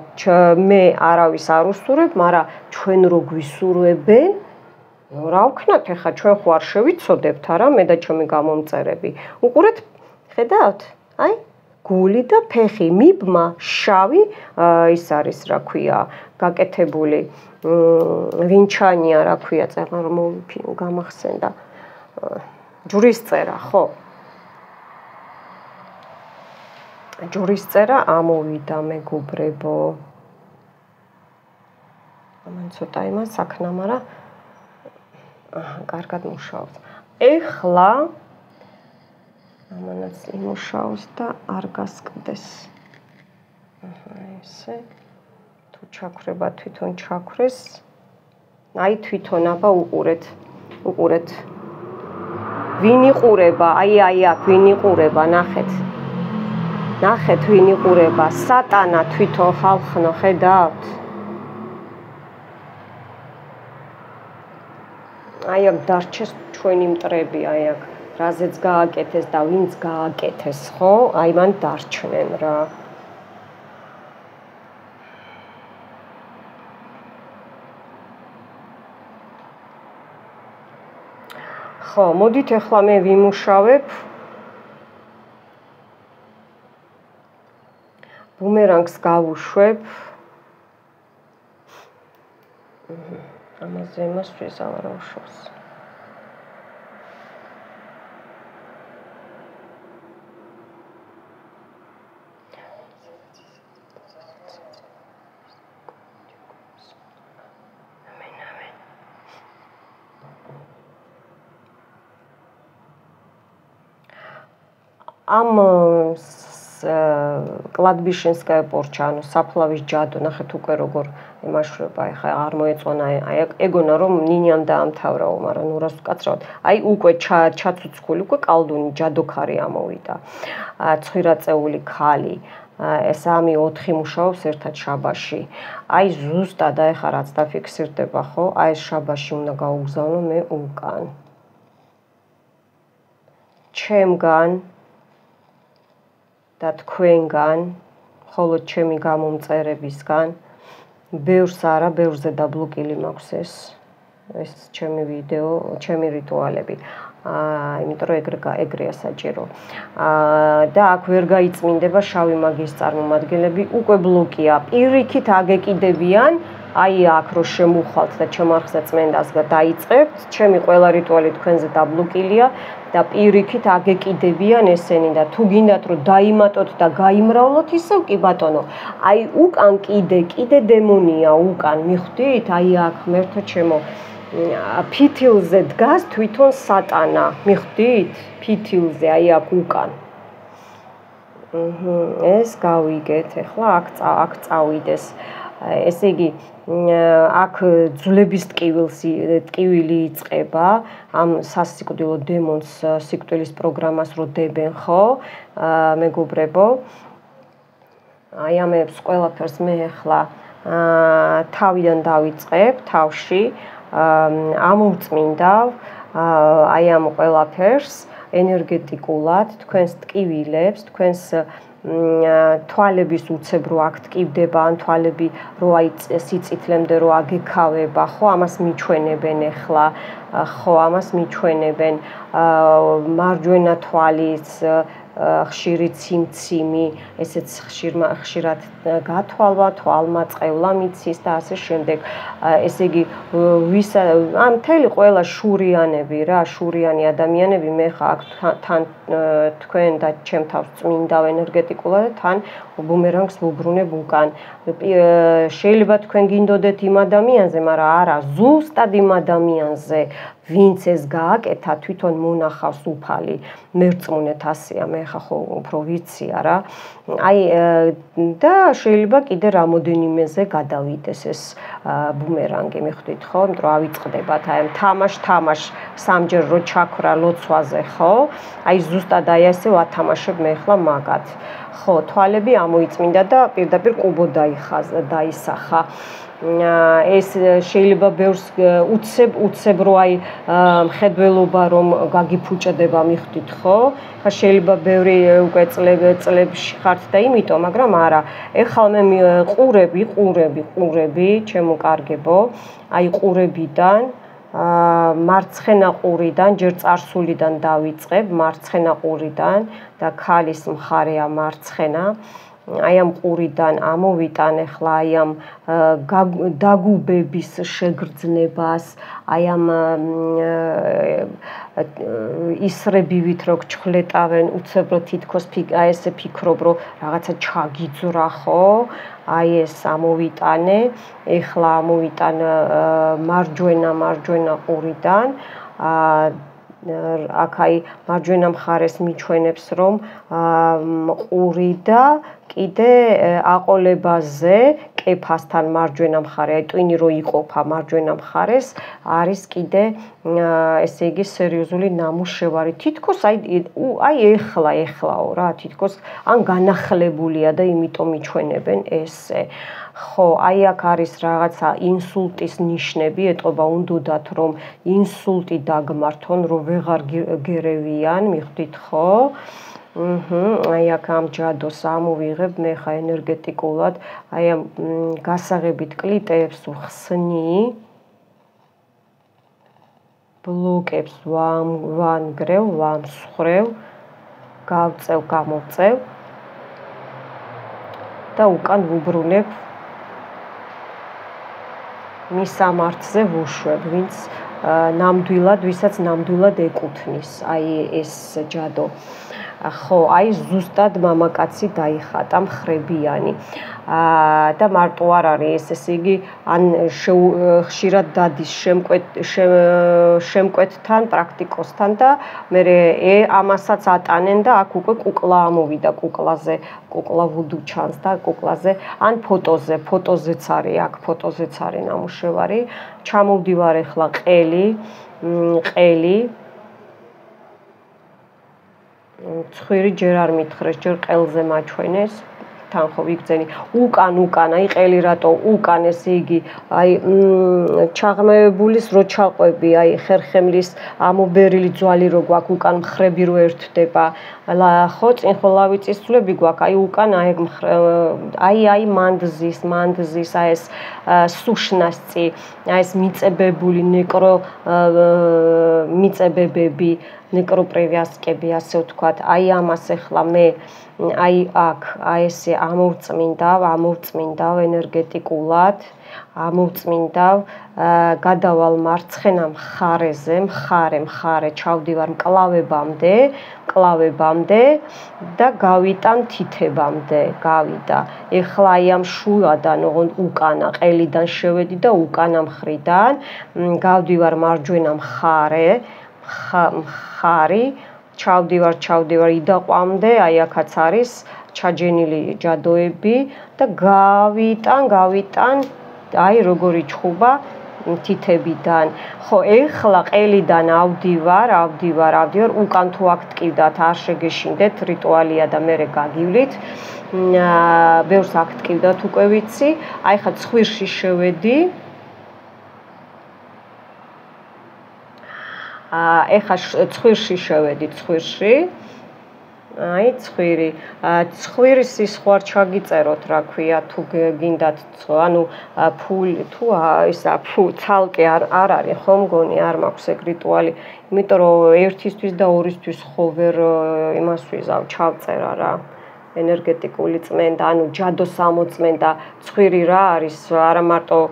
მე არავის არ უსურვებ, მაგრამ ჩვენ რო გვისურვებენ, რა ვქნათ ახლა ჩვენ ხო არ შევიცოდებთ არა, მე და ჩემი გამომწერები. უყურეთ, ხედავთ? აი, გული და ფეხი, მიბმა შავი, ის არის, რა ქვია, გაკეთებული ვინჩანია, რა ქვია, წერა რომ გამახსენდა. ჯვრის წერა, ხო? ჯვრის წერა ამოვიდა მეგობრებო. ამან ცოტა იმას საქმე, მაგრამ კარგად მუშაობს. ეხლა ამანაც იმუშაოს და არ გასკდეს. ესე თუ ჩაქრება თვითონ ჩაქრეს. აი თვითონ აბა უყურეთ. უყურეთ. ვინ იყურება? აი აქ ვინ იყურება, ნახეთ. ნახეთ ვინ იყურება, სატანა თვითონ ხალხნო, ხედავთ? აი აქ დარჩეს ჩვენი მტრები, აი აქ რაზეც გააკეთეს და ვინც გააკეთეს, ხო? აი მან დარჩნენ რა. ხო, მოდით ახლა მე ვიმუშავებ. ბუმერანგს გავუშვებ. ამაზე იმას შეესაბამოს. ამ კლადბიშენსკაია პორჩა, ანუ საფლავის ჯადო, ნახეთ უკვე როგორ იმაშრება, ეხა არ მოეწონა, აი ეგონა რომ ნინიამ დაამთავრაო, მაგრამ ნუ რას ვკაცრავთ. აი უკვე ჩაცუცქული, უკვე კალდუნი ჯადოქარი ამოვიდა. ცხვირაწეული ქალი. ეს 3-4 მუშაობს ერთად შაბაში. აი ზუსტად აი ხა რაც დაფიქსირდება, ხო? აი ეს შაბაში უნდა გაუგზავნო მე უკან. ჩემგან და თქვენგან, ხოლო ჩემი გამომწერებისგან, ბევრს არა, ბევრზე დაბლოკილი მაქვს ეს ჩემი ვიდეო, ჩემი რიტუალები. იმიტომ რომ ეგრეა საჭირო. და აქ ვერ გაიწმინდება შავი მაგიის წარმომადგენლები, უკვე ბლოკია. პირიქით აგეკიდებიან, აი აქ რო შემუხვალთ და ჩემ არხზე წმენდას დაიწყებთ, ჩემი ყველა რიტუალი თქვენზე დაბლოკილია და პირიქით აგეკიდებიან ესენი და თუ გინდათ რომ დაიმატოთ და გაიმრავლოთ, ისევ კი ბატონო. აი უკან კიდე დემონია უკან, მიხვდით? აი აქ მერთო ჩემო ფითილზე დგას თვითონ სატანა, მიხვდით? ფითილზე, აი აქ უკან. ეს გავიგეთ, ახლა აქ წავიდეს. ესე იგი, აქ ძვლების ტკივილი იწყება, ამ სასიკვდილო დემონს სიკვდილის პროგრამას რო დებენ, ხო? მეგობრებო. აი ამებს ყველაფერს მე ახლა თავიდან დავიწყებ, თავში ამოვწმინდავ აი ამ ყველაფერს ენერგეტიკულად, თქვენს ტკივილებს, თქვენს თვალების უცებ რო აქ ტკივდება, ან თვალები რო აი სიწითლემდე რო აგექავება, ხო, ამას მიჩვენებენ ახლა, ხო, ამას მიჩვენებენ მარჯვენა თვალის ხშირი ციმციმი, ესეც ხშირად გათვალვა, თვალმა წყევლა მიცის და ასე შემდეგ. ესე იგი, მთელი ყველა შურიანები რა, შურიანი ადამიანები მე ხა აქ თან თქვენ და ჩემ თავს წმინდავ ენერგეტიკულად და თან ბუმერანგს ვუბრუნებ უკან. შეიძლება თქვენ გინდოდეთ იმ ადამიანზე, მაგრამ არა, ზუსტად იმ ადამიანზე, ვინც ეს გააკეთა, თვითონ მონახავს უფალი. მერწმუნეთ ასეა, მე ხა ხო უფრო ვიცია რა. აი და შეიძლება კიდე რამოდენიმეზე გადავიდეს ეს ბუმერანგი, მიხვდით ხო? იმიტომ რომ ავიწყდებათ აი თამაშ სამჯერ რო ჩაქრა ლოცვაზე, ხო? აი ზუსტად აი ასე ვათამაშებ მე ხლა მაგათ. ხო, თვალები ამოიწმინდა და პირდაპირ კუბო დაისახა. ეს შეიძლება ბევრს უცებ რო აი მხედველობა რომ გაგიფუჭდება მიხვდით ხო? ხა შეიძლება ბევრი უკვე წლებში ხართ და იმიტომ, მაგრამ არა. ეხლა მე ყურები, ჩემო კარგებო, აი ყურებიდან მარცხენა ყურიდან, ჯერ წარსულიდან დავიწყებ, მარცხენა ყურიდან და ქალის მხარეა მარცხენა. აი ამ ყურიდან ამოვიტან ახლა აი ამ დაგუბების შეგრძნებას, აი ამ ისრებივით რო გჩხლეტავენ, უცებრო თითქოს აი ესე ფიქრობ, რომ რაღაცა ჩაგიძრა ხო? აი ეს ამოვიტანე, ეხლა ამოვიტან მარჯვენა ყურიდან, აქ აი მარჯვენა მხარეს მიჩვენებს რომ ყური და კიდე აყოლებაზე კეფასთან მარჯვენა მხარე, აი ტვინი რო იყოფა მარჯვენა მხარეს, არის კიდე ესე იგი სერიოზული ნამუშევარი. თითქოს აი ეხლაო რა, თითქოს ან განახლებულია და იმიტომ მიჩვენებენ ესე. ხო, აი აქ არის რაღაცა ინსულტის ნიშნები, ეტყობა უნდათ რომ ინსულტი დაგმართონ, რომ ვეღარ გერევიან, მიხვდით ხო? აი აქ ამ ჯადოს ამოვიღებ მე ხა ენერგეტიკულად, აი ამ გასაღებით კლიტეებს ვხსნი, ბლოკებს ვანგრევ, ვამსხვრევ, გავწევ, გამოვწევ და უკან ვუბრუნებ მის სამართზე ვუშვებ, ვისაც ნამდვილად ეკუთვნის აი ეს ჯადო. ხო, აი ზუსტად მამაკაცი დაიხატა მხრებიანი და მარტო არ არის ეს, ესე იგი, ან ხშირად დადის შემკვეთთან, პრაქტიკოსთან და მე ამასაც ატანენ და აქ უკვე კუკლა ამოვიდა კუკლა ვუდუ ჩანს და კუკლაზე, ან ფოტოზეც არის, აქ ფოტოზეც არის ნამუშევარი. ჩამოვდივარ ახლა ყელი ცხვირი ჯერ არ მითხრეს, ჯერ ყელზე მაჩვენეს, თან ხო ვიგზენი. უკან, აი ყელი რატო უკან, ესე იგი, აი ჩაღმევებულის რო ჩაყვები, აი ხერხემლის ამობერილი ძვალი რო გვაქვს, უკან მხრები რო ერთდება, ხო, წინ ხო ლავიწის ძვლები გვაქვს, აი უკან აი მანდზის, აი ეს სუშნასწი, აი ეს მიწებებული მიწებებები, ნეკროპრივიასკები, ასე ვთქვათ, აი ამას ახლა მე აი აქ აი ესე ამოვწმინდავ ენერგეტიკულად, ამოვწმინდავ, გადავალ მარცხენა მხარეზე, მხარე, ჩავდივარ მკლავებამდე და გავიტან თითებამდე, გავიდა. ეხლა აი ამ შუადან უკანა, ყელიდან შევედი და უკანა მხრიდან გავდივარ მარჯვენა მხარი, ჩავდივარ იდაყვამდე, აი აქაც არის ჩაჯენილი ჯადოები და გავიტან, აი როგორი ჩხუბა თითებიდან. ხო, ეხლა ყელიდან ავდივარ, უკან თუ აქ ტკივდათ, არ შეგეშინდეთ, რიტუალია და მე გაგივლით. ბევრს აქ ტკივდათ უკვე ვიცი. აი ხა ცხვირში შევედი. ეხა ცხვირში შევედი, აი ცხვირის სისხლარ ჩაგიწეროთ, რა ქვია, თუ გინდათ, ანუ ფული, თუ ისა ცალკე არ არის, ხო მგონი, არ მაქვს ეგ რიტუალი, იმიტომ რომ ერთისთვის და ორისთვის ხო ვერ იმას ვიზავ, ჩავწერა რა. ენერგეტიკული წმენდა, ანუ ჯადოს ამოწმენდა, ცხვირი რა არის, არა მარტო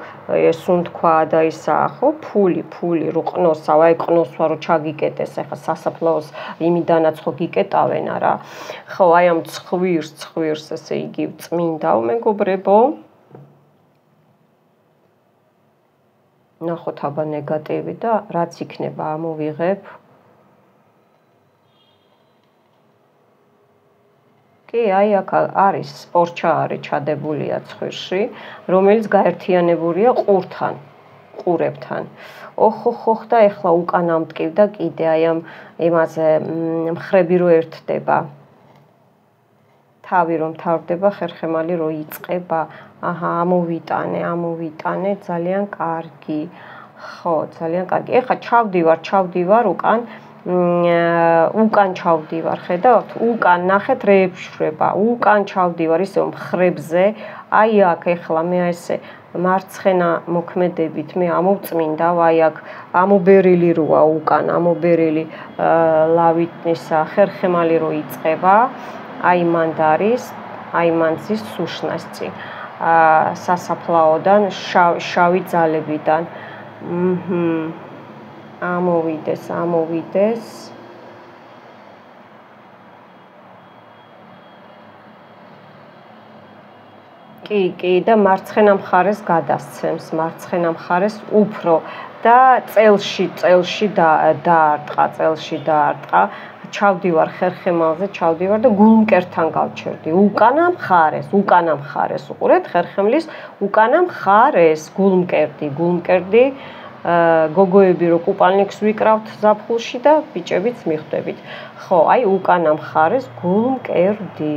სუნთქვა და ისა, ხო, ფული, რო ყნოსავ, აი ყნოსვა რო ჩაგიკეტეს, ახლა სასაფლაოს იმიდანაც ხო გიკეტავენ არა. ხო, აი ამ ცხვირს ესე იგი წმინდავ, მეგობრებო. ნახოთ აბა ნეგატივი და რაც იქნება ამოვიღებ. კი, აი აქ არის სპორჩა არის ჩადებულია ცხვირში, რომელიც გაერთიანებულია ყურებთან. ოხ და ეხლა უკან ამტკივდა კიდე აი ამ იმაზე მხრები რო ერთდება. თავი რომ თავდება, ხერხემალი რო იწყება. აჰა, ამოვიტანე, ძალიან კარგი. ხო, ძალიან კარგი. ეხლა ჩავდივარ უკან ჩავდივარ, ხედავთ? უკან ნახეთ რეებში შვება. უკან ჩავდივარ ისე მხრებზე. აი აქ ეხლა მე ესე მარცხენა მოქმედებით მე ამოვწმინდავ, აი აქ ამობერილი როა უკან, ამობერილი ლავიტისა ხერხემალი რო იწყება. აი მანდ არის, აი მან ზის სუშნასწი. სასაფლაოდან, შავი ძალებიდან. ამოვიდეს. კი და მარცხენა მხარეს გადასცემს, მარცხენა მხარეს უფრო და წელში დაარტყა. ჩავდივარ ხერხემალზე, და გულმკერდთან გავჩერდი. უკანა მხარეს, უყურეთ ხერხემლის უკანა მხარეს, გულმკერდი. გოგოები რო კუპალნიკს ვიკრავთ ზაფხულში და ბიჭებიც მიხვდებით. ხო, აი უკანა მხარეს გულმკერდი.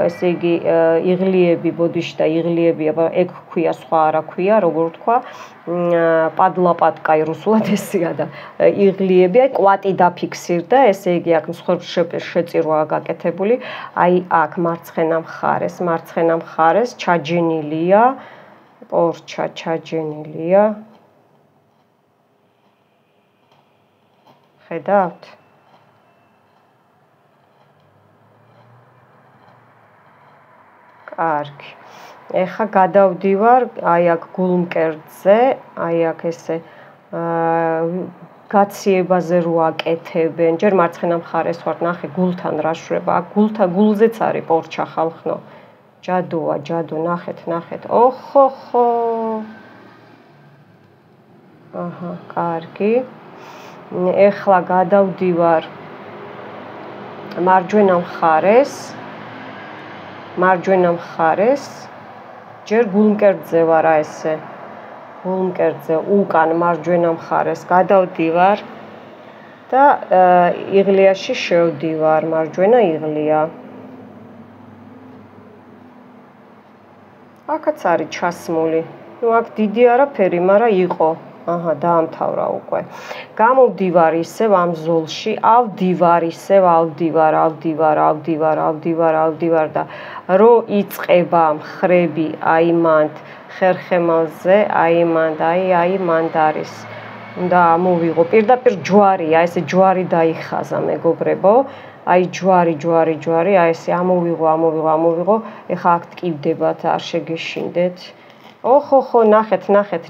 ესე იგი იღლიები ბოდიში და იღლიები, აბა ეგ ქვია, სხვა არა ქვია, როგორ ვთქვა, პადლაპატკა რუსულად ესეა და იღლიები, აი კვატი დაფიქსირდა, ესე იგი აქ მსხვერპლ შეწირვაა გაკეთებული, აი აქ მარცხენა მხარეს ჩაჯენილია, პორჩა ჩაჯენილია. ხედავთ? კარგი. ეხა გადავდივარ, აი აქ გულმკერდზე, აი აქ ესე გაციებაზე რო აკეთებენ. ჯერ მარცხენა მხარეს ვარ, ნახე გულთან რა შვება. აქ გულზეც არის პორჩა ხალხნო. ჯადოა, ნახეთ. ოხოხო. აჰა, კარგი. ეხლა გადავდივარ მარჯვენა მხარეს, ჯერ გულმკერდზე ვარ ესე. გულმკერდზე უკან მარჯვენა მხარეს გადავდივარ და იღლიაში შევდივარ, მარჯვენა იღლია. აქაც არის ჩასმული. ნუ აქ დიდი არაფერი, მაგრამ იყო. აჰა, დაამთავრა უკვე. გამოვდივარ ისევ ამ ზოლში, ავდივარ და რო იწყება მხრები აი მანდ ხერხემალზე, აი მანდ არის. უნდა ამოვიღო, პირდაპირ ჯვარია, ესე ჯვარი დაიხაზა მეგობრებო. აი ჯვარი, აი ესე ამოვიღო. ეხა აქ ტკივდებათ, არ შეგეშინდეთ. ოხოხო, ნახეთ,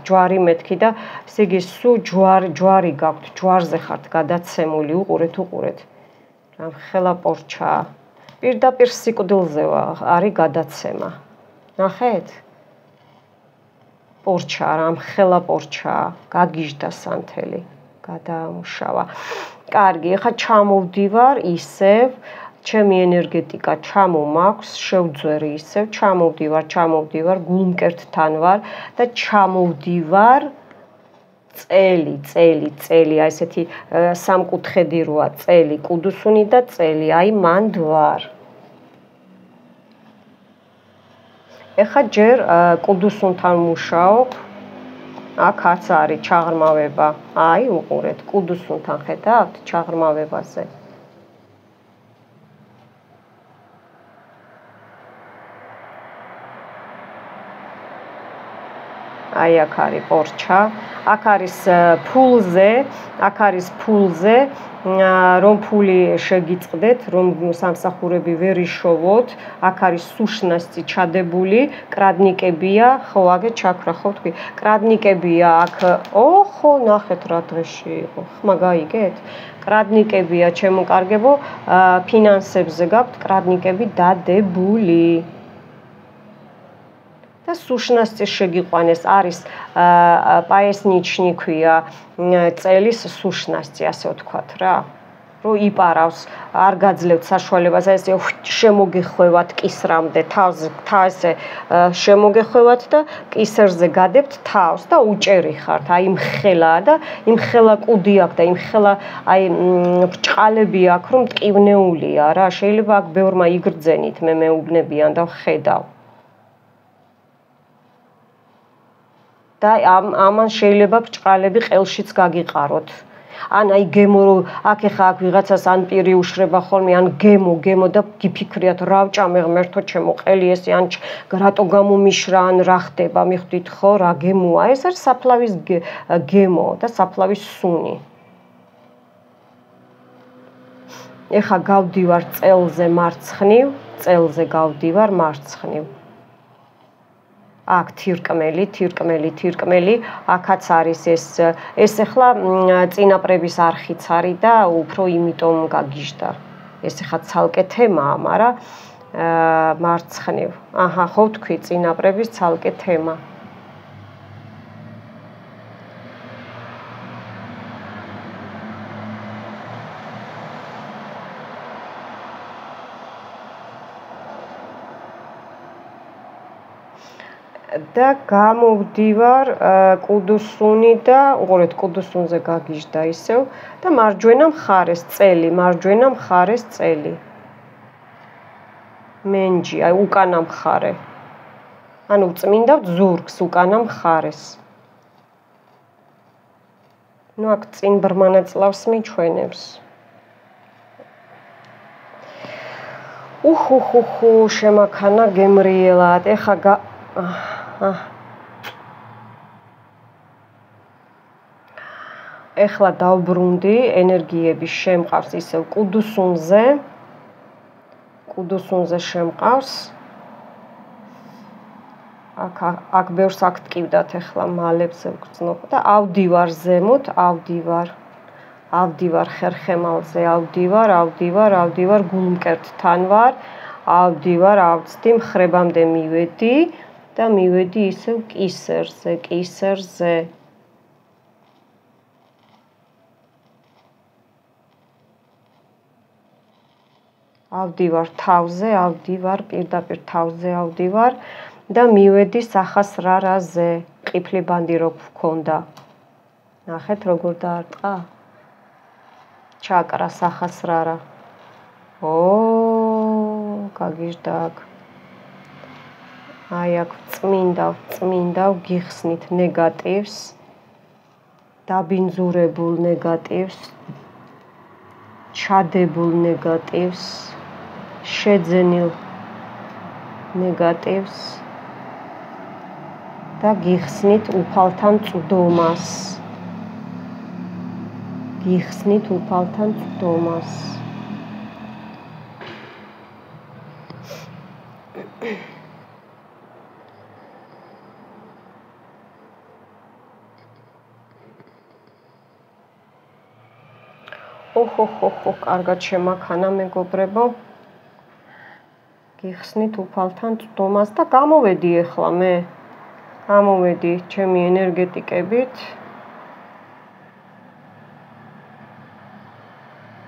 ჯვარი მეთქი და ესე იგი სულ ჯვარი გაქვთ, ჯვარზე ხართ გადაცემული, უყურეთ. რამხელა პორჩაა. პირდაპირ სიკვდილზე არის გადაცემა. ნახეთ? პორჩა, რამხელა პორჩაა, გაგიჟდა სანთელი, გადაამუშავა. კარგი, ეხა ჩამოვდივარ ისევ, ჩემი ენერგეტიკა ჩამომაქვს, შევძვერი ისევ, ჩამოვდივარ, გულმკერდთან ვარ და ჩამოვდივარ წელი, აი ესეთი სამკუთხედი როა, წელი, კუდუსუნი და წელი, აი მანდ ვარ. ეხა ჯერ კუდუსუნთან მუშაობ, აქაც არის ჩაღრმავება, აი უყურეთ, კუდუსუნთან ხედავთ ჩაღრმავებაზე. აი აქ არის პორჩა, აქ არის ფულზე, რომ ფული შეგიწყდეთ, რომ სამსახურები ვერ იშოვოთ, აქ არის სუშნასწი ჩადებული, კრადნიკებია, ხო, აგე ჩაქრა, ხო თქვი, კრადნიკებია აქ, ოხო, ნახეთ რა დღეში იყო, ხმა გაიგეთ? კრადნიკებია, ჩემო-კარგებო, ფინანსებზე გაქვთ კრადნიკები დადებული. და სუშნასწი შეგიყვანეს, არის პაესნიჩნი ქვია, წელის სუშნასწი, ასე ვთქვათ რა. რომ იპარავს, არ გაძლევთ საშუალებას, აი ესე შემოგეხვევათ კისრამდე, თავზე შემოგეხვევათ და კისერზე გადებთ თავს და უჭერი ხართ, აი მხელაა და იმ ხელა კუდი აქვს და იმ ხელა აი ბრჭყალები აქვს, რომ მტკივნეულია რა, შეიძლება აქ ბევრმა იგრძენით, მე მეუბნებიან და ვხედავ. და ამან შეიძლება ბრჭყალები ყელშიც გაგიყაროთ. ან აი გემო აქ ეხა აქ ვიღაცას ან პირი უშრება ხოლმე ან გემო და გიფიქრიათ რა ვჭამე ღმერთო ჩემო ყელი ესე ან რატო გამომიშრა ან რა ხდება მიხვდით ხო რა გემოა ეს არის საფლავის გემო და საფლავის სუნი ეხა გავდივარ წელზე მარცხნივ წელზე გავდივარ მარცხნივ აქ თირკმელი, აქაც არის ეს ახლა წინაპრების არხიც არის და უფრო იმიტომ გაგიჟდა. ეს ახლა ცალკე თემაა, მაგრამ მარცხნივ. აჰა, ხო თქვი წინაპრების ცალკე თემა. და გამოვდივარ კუდუსუნი და უყურეთ კუდუსუნზე გაგიჟდა ისევ და მარჯვენა მხარეს წელი მენჯი აი უკანა მხარე ანუ წმინდა ზურგს უკანა მხარეს ნუ აქ წინ ბრმანაწლავს მიჩვენებს უჰუ შემაქანა გემრიელად ეხა ეხლა დავბრუნდი ენერგიები შემყავს ისევ კუდუსუნზე შემყავს აქ ბევრს აქ ტკივდათ ეხლა მალებზე ვგრძნობ და ავდივარ ზემოთ ავდივარ ხერხემალზე ავდივარ გულმკერდთან ვარ ავდივარ ავწდი მხრებამდე მივედი და მივედი ისევ კისერზე ავდივარ თავზე პირდაპირ თავზე ავდივარ და მივედი სახასრარაზე ყიფლი ბანდი რო გქონდა ნახეთ როგორ დაარტყა ჩაკრა სახასრარა გაგიჟდა აქ აი აქ წმინდავ გიხსნით ნეგატივს დაბინძურებულ ნეგატივს ჩადებულ ნეგატივს შეძენილ ნეგატივს და გიხსნით უფალთან წვდომას კარგად შემაქანა მეგობრებო გიხსნით უფალთან წვდომას და გამოვედი ეხლა მე ჩემი ენერგეტიკებით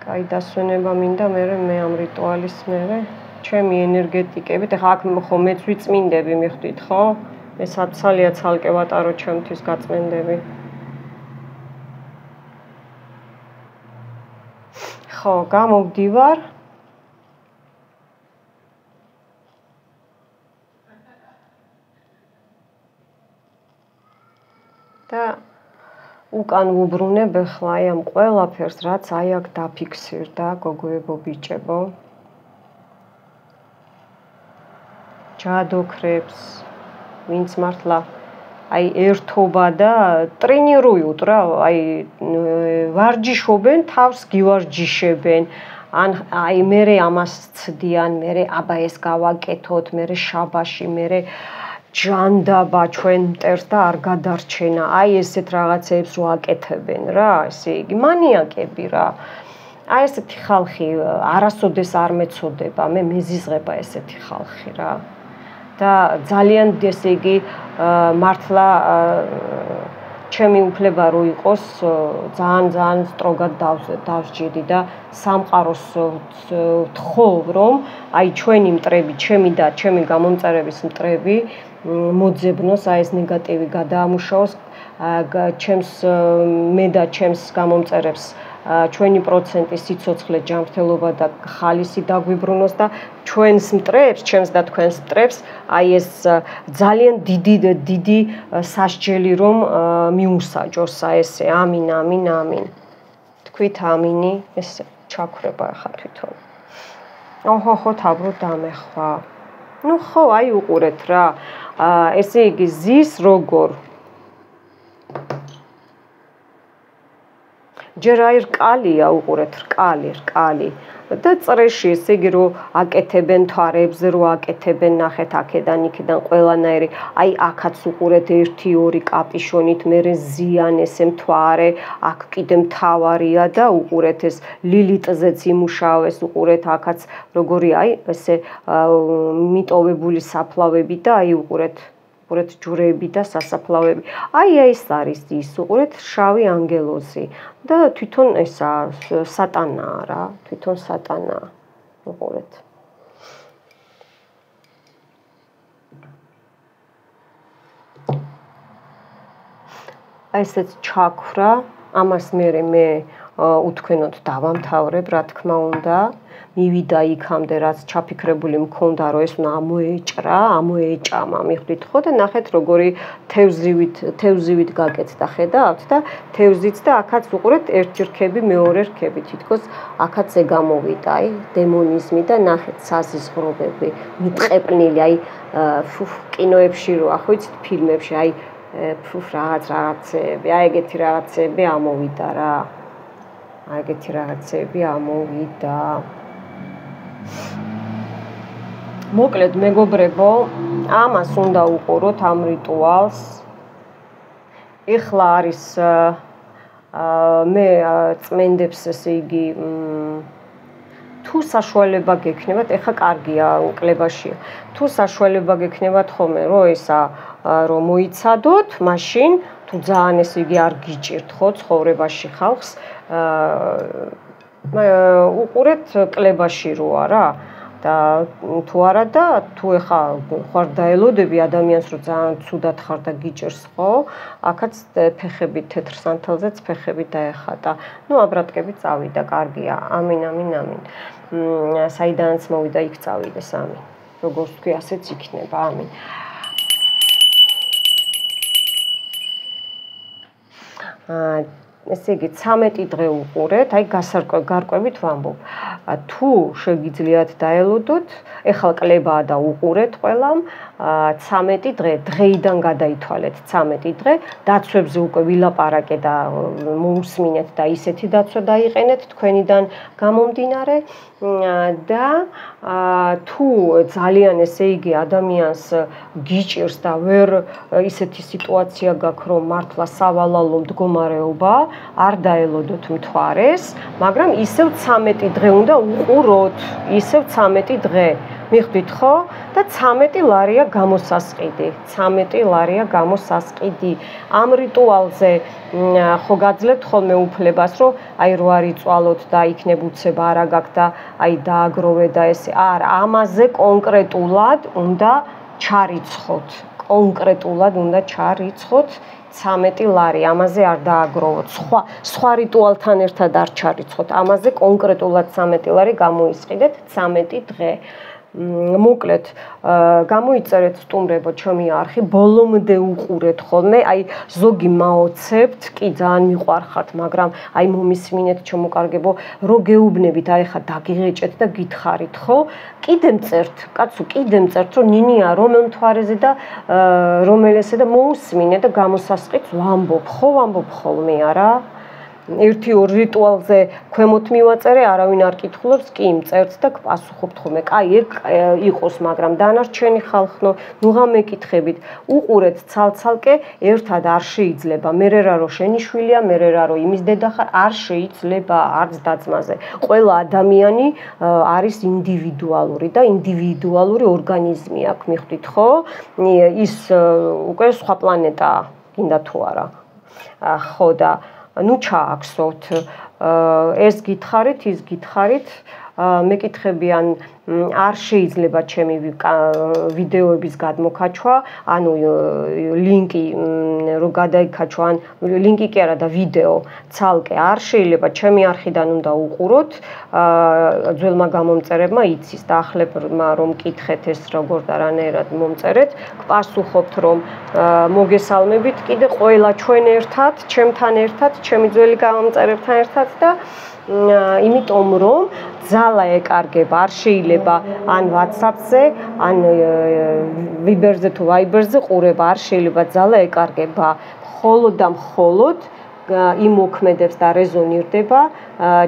კაი დასვენება მინდა მე ამ რიტუალის მერე ჩემი ენერგეტიკებით ეხლა აქ ხო მეც ვიწმინდები მიხვდით ხო მე საცალია ცალკე ვატარო ჩემთვის გაწმენდები ხო გამოვდივარ და უკან ვუბრუნებ ახლა აი ამ ყველაფერს რაც აი აქ დაფიქსირდა გოგოებო ბიჭებო ჯადოქრებს ვინც მართლა აი ერთობა და ტრენირუют რა აი ვარჯიშობენ თავს გივარჯიშებენ ან აი მე ამას ცდიან მე აბა ეს გავაკეთოთ მე შაბაში მე ჯანდაბა ჩვენ მტერს და არ გადარჩენა აი ესეთ რაღაცეებს რო აკეთებენ რა ესე იგი მანიაკები რა აი ესეთი ხალხი არასოდეს არ მეწოდება მე მეზიზღება ესეთი ხალხი რა და ძალიან ესე იგი მართლა ჩემი უფლება რო იყოს ძალიან სტროგად დავსჯიდი და სამყაროს ვთხოვ რომ აი ჩვენი მტრები, ჩემი და ჩემი გამომწერების მტრები მოძებნოს, აი ეს ნეგატივი გადაამუშავოს ჩემს მე და ჩემს გამომწერებს ჩვენი პროცენტი სიცოცხლე, ჯანმრთელობა და ხალისი დაგვიბრუნოს და ჩვენს მტრებს, ჩემს და თქვენს მტრებს აი ეს ძალიან დიდი სასჯელი რომ მიუსაჯოს ესე. ამინ. თქვით ამინი, ეს ჩაქრება ახლა თვითონ. ოჰო, თავრო დამეხვა. ნუ ხო, აი უყურეთ რა. ესე იგი ზის როგორ ჯერ აი რკალია უყურეთ რკალი და წრეში ესე იგი რომ აკეთებენ თვარებს რომ აკეთებენ ნახეთ აქედან იქიდან ყველანაირი აი აქაც უყურეთ 1-2 კაპიშონით მერე ზიან ესე მთვარე აქ კიდე მთავარია და უყურეთ ეს ლილიტზეც იმუშავეს უყურეთ აქაც როგორი აი ესე მიტოვებული საფლავები და აი უყურეთ ჯვრები და სასაფლავები. აი ეს არის ის უყურეთ შავი ანგელოზი და თვითონ ესა სატანაა რა, თვითონ სატანაა. უყურეთ. აი ესეც ჩაქვრა, ამას მე უთქვენოდ დავამთავრებ, რა თქმა უნდა. მივიდა იქამდე რაც ჩაფიქრებული მქონდა რომ ეს უნდა ამოეჭამა მიხვდით ხო და ნახეთ როგორი თევზივით გაკეთდა ხედავთ და თევზიც და აქაც უყურეთ ერთი რქები მეორე რქები თითქოს აქაც ეგ გამოვიდა აი დემონიზმი და ნახეთ საზიზღრობები მიტყეპნილი აი კინოებში რო ახ ვიცით ფილმებში აი რაღაცები აი ეგეთი რაღაცები ამოვიდა რა აი ეგეთი რაღაცები ამოვიდა მოკლედ მეგობრებო, ამას უნდა უყუროთ ამ რიტუალს. ეხლა არის მე წმენდებს ესე იგი თუ საშუალება გექნებათ, ეხლა კარგია კლებაშია. თუ საშუალება გექნებათ ხოლმე რომ ესა რომ მოიცადოთ, მაშინ თუ ძალიან ესე იგი არ გიჭირთ ხო ცხოვრებაში ხალხს უყურეთ კლებაში როა რა და თუ არა და თუ ეხა ხარ დაელოდები ადამიანს რომ ძალიან ცუდად ხარ და გიჭირს ხო აქაც ფეხები თეთრ სანთელზეც ფეხები დაეხატა ნუ აბრატკები წავიდა კარგია ამინ საიდანაც მოვიდა იქ წავიდეს ამინ როგორც თქვი ასეც იქნება ამინ ესე იგი 13 დღე უყურეთ, აი გარკვევით ვამბობ. თუ შეგიძლიათ დაელოდოთ, ეხლა კლებაა და უყურეთ ყველამ 13 დღე, დღეიდან გადაითვალეთ 13 დღე, დაცვებზე უკვე ვილაპარაკე და მოусმინეთ და ისეთი დაცვა დაიყენეთ თქვენიდან გამომდინარე და თუ ძალიან ესე იგი ადამიანს გიჭირს და ვერ ისეთი სიტუაცია გაქვს რომ მართლა სავალალო მდგომარეობა არ დაელოდოთ მთვარეს, მაგრამ ისევ 13 დღე უნდა უყუროთ, ისევ 13 დღე. მიხვდით ხო? და 13 ლარია გამოსასყიდი. 13 ლარია გამოსასყიდი. ამ რიტუალზე ხო გაძლევთ ხოლმე უფლებას, რომ აი რო არ იწვალოთ და იქნებ უცებ არა გაქვთ და აი დააგროვე და ესე. არა, ამაზე კონკრეტულად უნდა ჩარიცხოთ. კონკრეტულად უნდა ჩარიცხოთ 13 ლარი, ამაზე არ დააგროვოთ. სხვა რიტუალთან ერთად არ ჩარიცხოთ. ამაზე კონკრეტულად 13 ლარი გამოისყიდეთ 13 დღე. მოკლედ გამოიწერეთ სტუმრებო ჩემი არხი, ბოლომდე უყურეთ ხოლმე, აი ზოგი მაოცებთ, კი ძალიან მიყვარხართ, მაგრამ აი მომისმინეთ ჩემო კარგებო, რო გეუბნებით, აი ხა დაგიღეჭეთ და გითხარით, ხო? კიდე მწერთ, კაცო, კიდე მწერთ, რომ ნინია რომელ მთვარეზე და რომელესე და მოусმინე და გამოსასყიდს ვამბობ, ხო ვამბობ ხოლმე არა? 1-2 რიტუალზე ქვემოთ მივაწერე, არავინ არ კითხულობს, კი მწერთ და გპასუხობთ ხოლმე. კაი, ეგ იყოს, მაგრამ დანარჩენი ხალხო, ნუღა მეკითხებით, უყურეთ ცალ-ცალკე, ერთად არ შეიძლება. მერე რა რო შენი შვილია, მერე რა რო იმის დედა ხარ, არ შეიძლება არც დაძმაზე. ყველა ადამიანი არის ინდივიდუალური და ინდივიდუალური ორგანიზმი აქვს, მიხვდით ხო? ის უკვე სხვა პლანეტაა, გინდა თუ არა. ხო და ნუ ჩააქსოთ ეს გითხარით ის გითხარით მეკითხები ან არ შეიძლება ჩემი ვიდეოების გადმოქაჩვა, ანუ ლინკი რო გადაიქაჩვა, ან ლინკი კი არა და ვიდეო ცალკე არ შეიძლება ჩემი არხიდან უნდა უყუროთ, ძველმა გამომწერებმა იცის და ახლებმა რომ კითხეთ ეს როგორ და რანაირად მომწერეთ, გპასუხობთ რომ მოგესალმებით კიდე ყველა ჩვენ ერთად, ჩემთან ერთად, ჩემი ძველი გამომწერებთან ერთად და იმიტომ რომ ძალა ეკარგება, არ შეიძლება ან WhatsApp-ზე, ან Viber-ზე თუ Viber-ზე ყურება, არ შეიძლება ძალა ეკარგება, მხოლოდ და მხოლოდ იმოქმედებს და რეზონირდება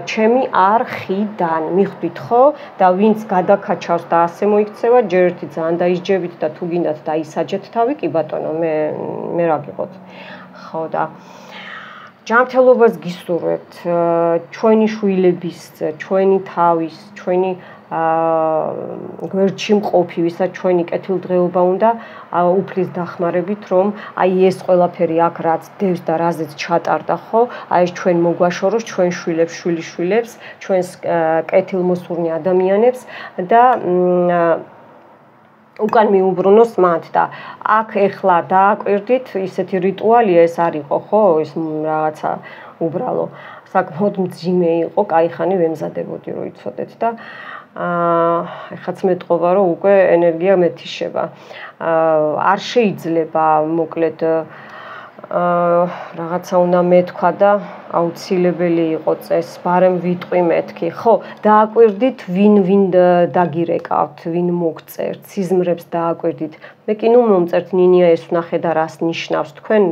ჩემი არხიდან. მიხვდით ხო? და ვინც გადაკაჩავს და ასე მოიქცევა, ჯერ ერთი ძალიან დაისჯებით და თუ გინდათ დაისაჯეთ თავი, კი ბატონო, მე რა გიყოთ. ხო და ჯანმრთელობას გისურვებთ, ჩვენი შვილების, ჩვენი თავის, ჩვენი გვერდში მყოფი, ვისაც ჩვენი კეთილდღეობა უნდა უფლის დახმარებით, რომ აი ეს ყველაფერი აქ რაც დევს და რაზეც ჩატარდა, ხო? აი ეს ჩვენ მოგვაშოროს, ჩვენ შვილებს, შვილიშვილებს, ჩვენს კეთილმოსურნე ადამიანებს და უკან მიუბრუნოს მათ და აქ ეხლა დააკვირდით ისეთი რიტუალია ეს არ იყო ხო ეს რაღაცა უბრალო საკმაოდ მძიმე იყო, კაიხანი ვემზადებოდი რომ იცოდეთ და ეხაც მეტყობა რომ უკვე ენერგია მეთიშება. არ შეიძლება მოკლედ რაღაცა უნდა მეთქვა და აუცილებელი იყო წეს, ბარემ ვიტყვი მეთქი, ხო, დააკვირდით ვინ დაგირეკავთ, ვინ მოგწერთ, სიზმრებს დააკვირდით. მე კი ნუ მომწერთ ნინია ეს ვნახე და რას ნიშნავს თქვენ,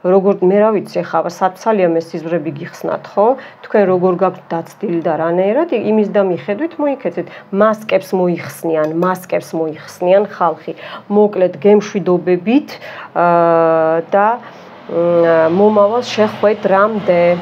როგორ მე რა ვიცი, ხა საცალია მე სიზმრები გიხსნათ, ხო? თქვენ როგორ გაქვთ დაცდილი და რანაირად, იმის და მიხედვით მოიქეცეთ. მასკებს მოიხსნიან ხალხი. მოკლედ გემშვიდობებით და მომავალ შეხვედრამდე.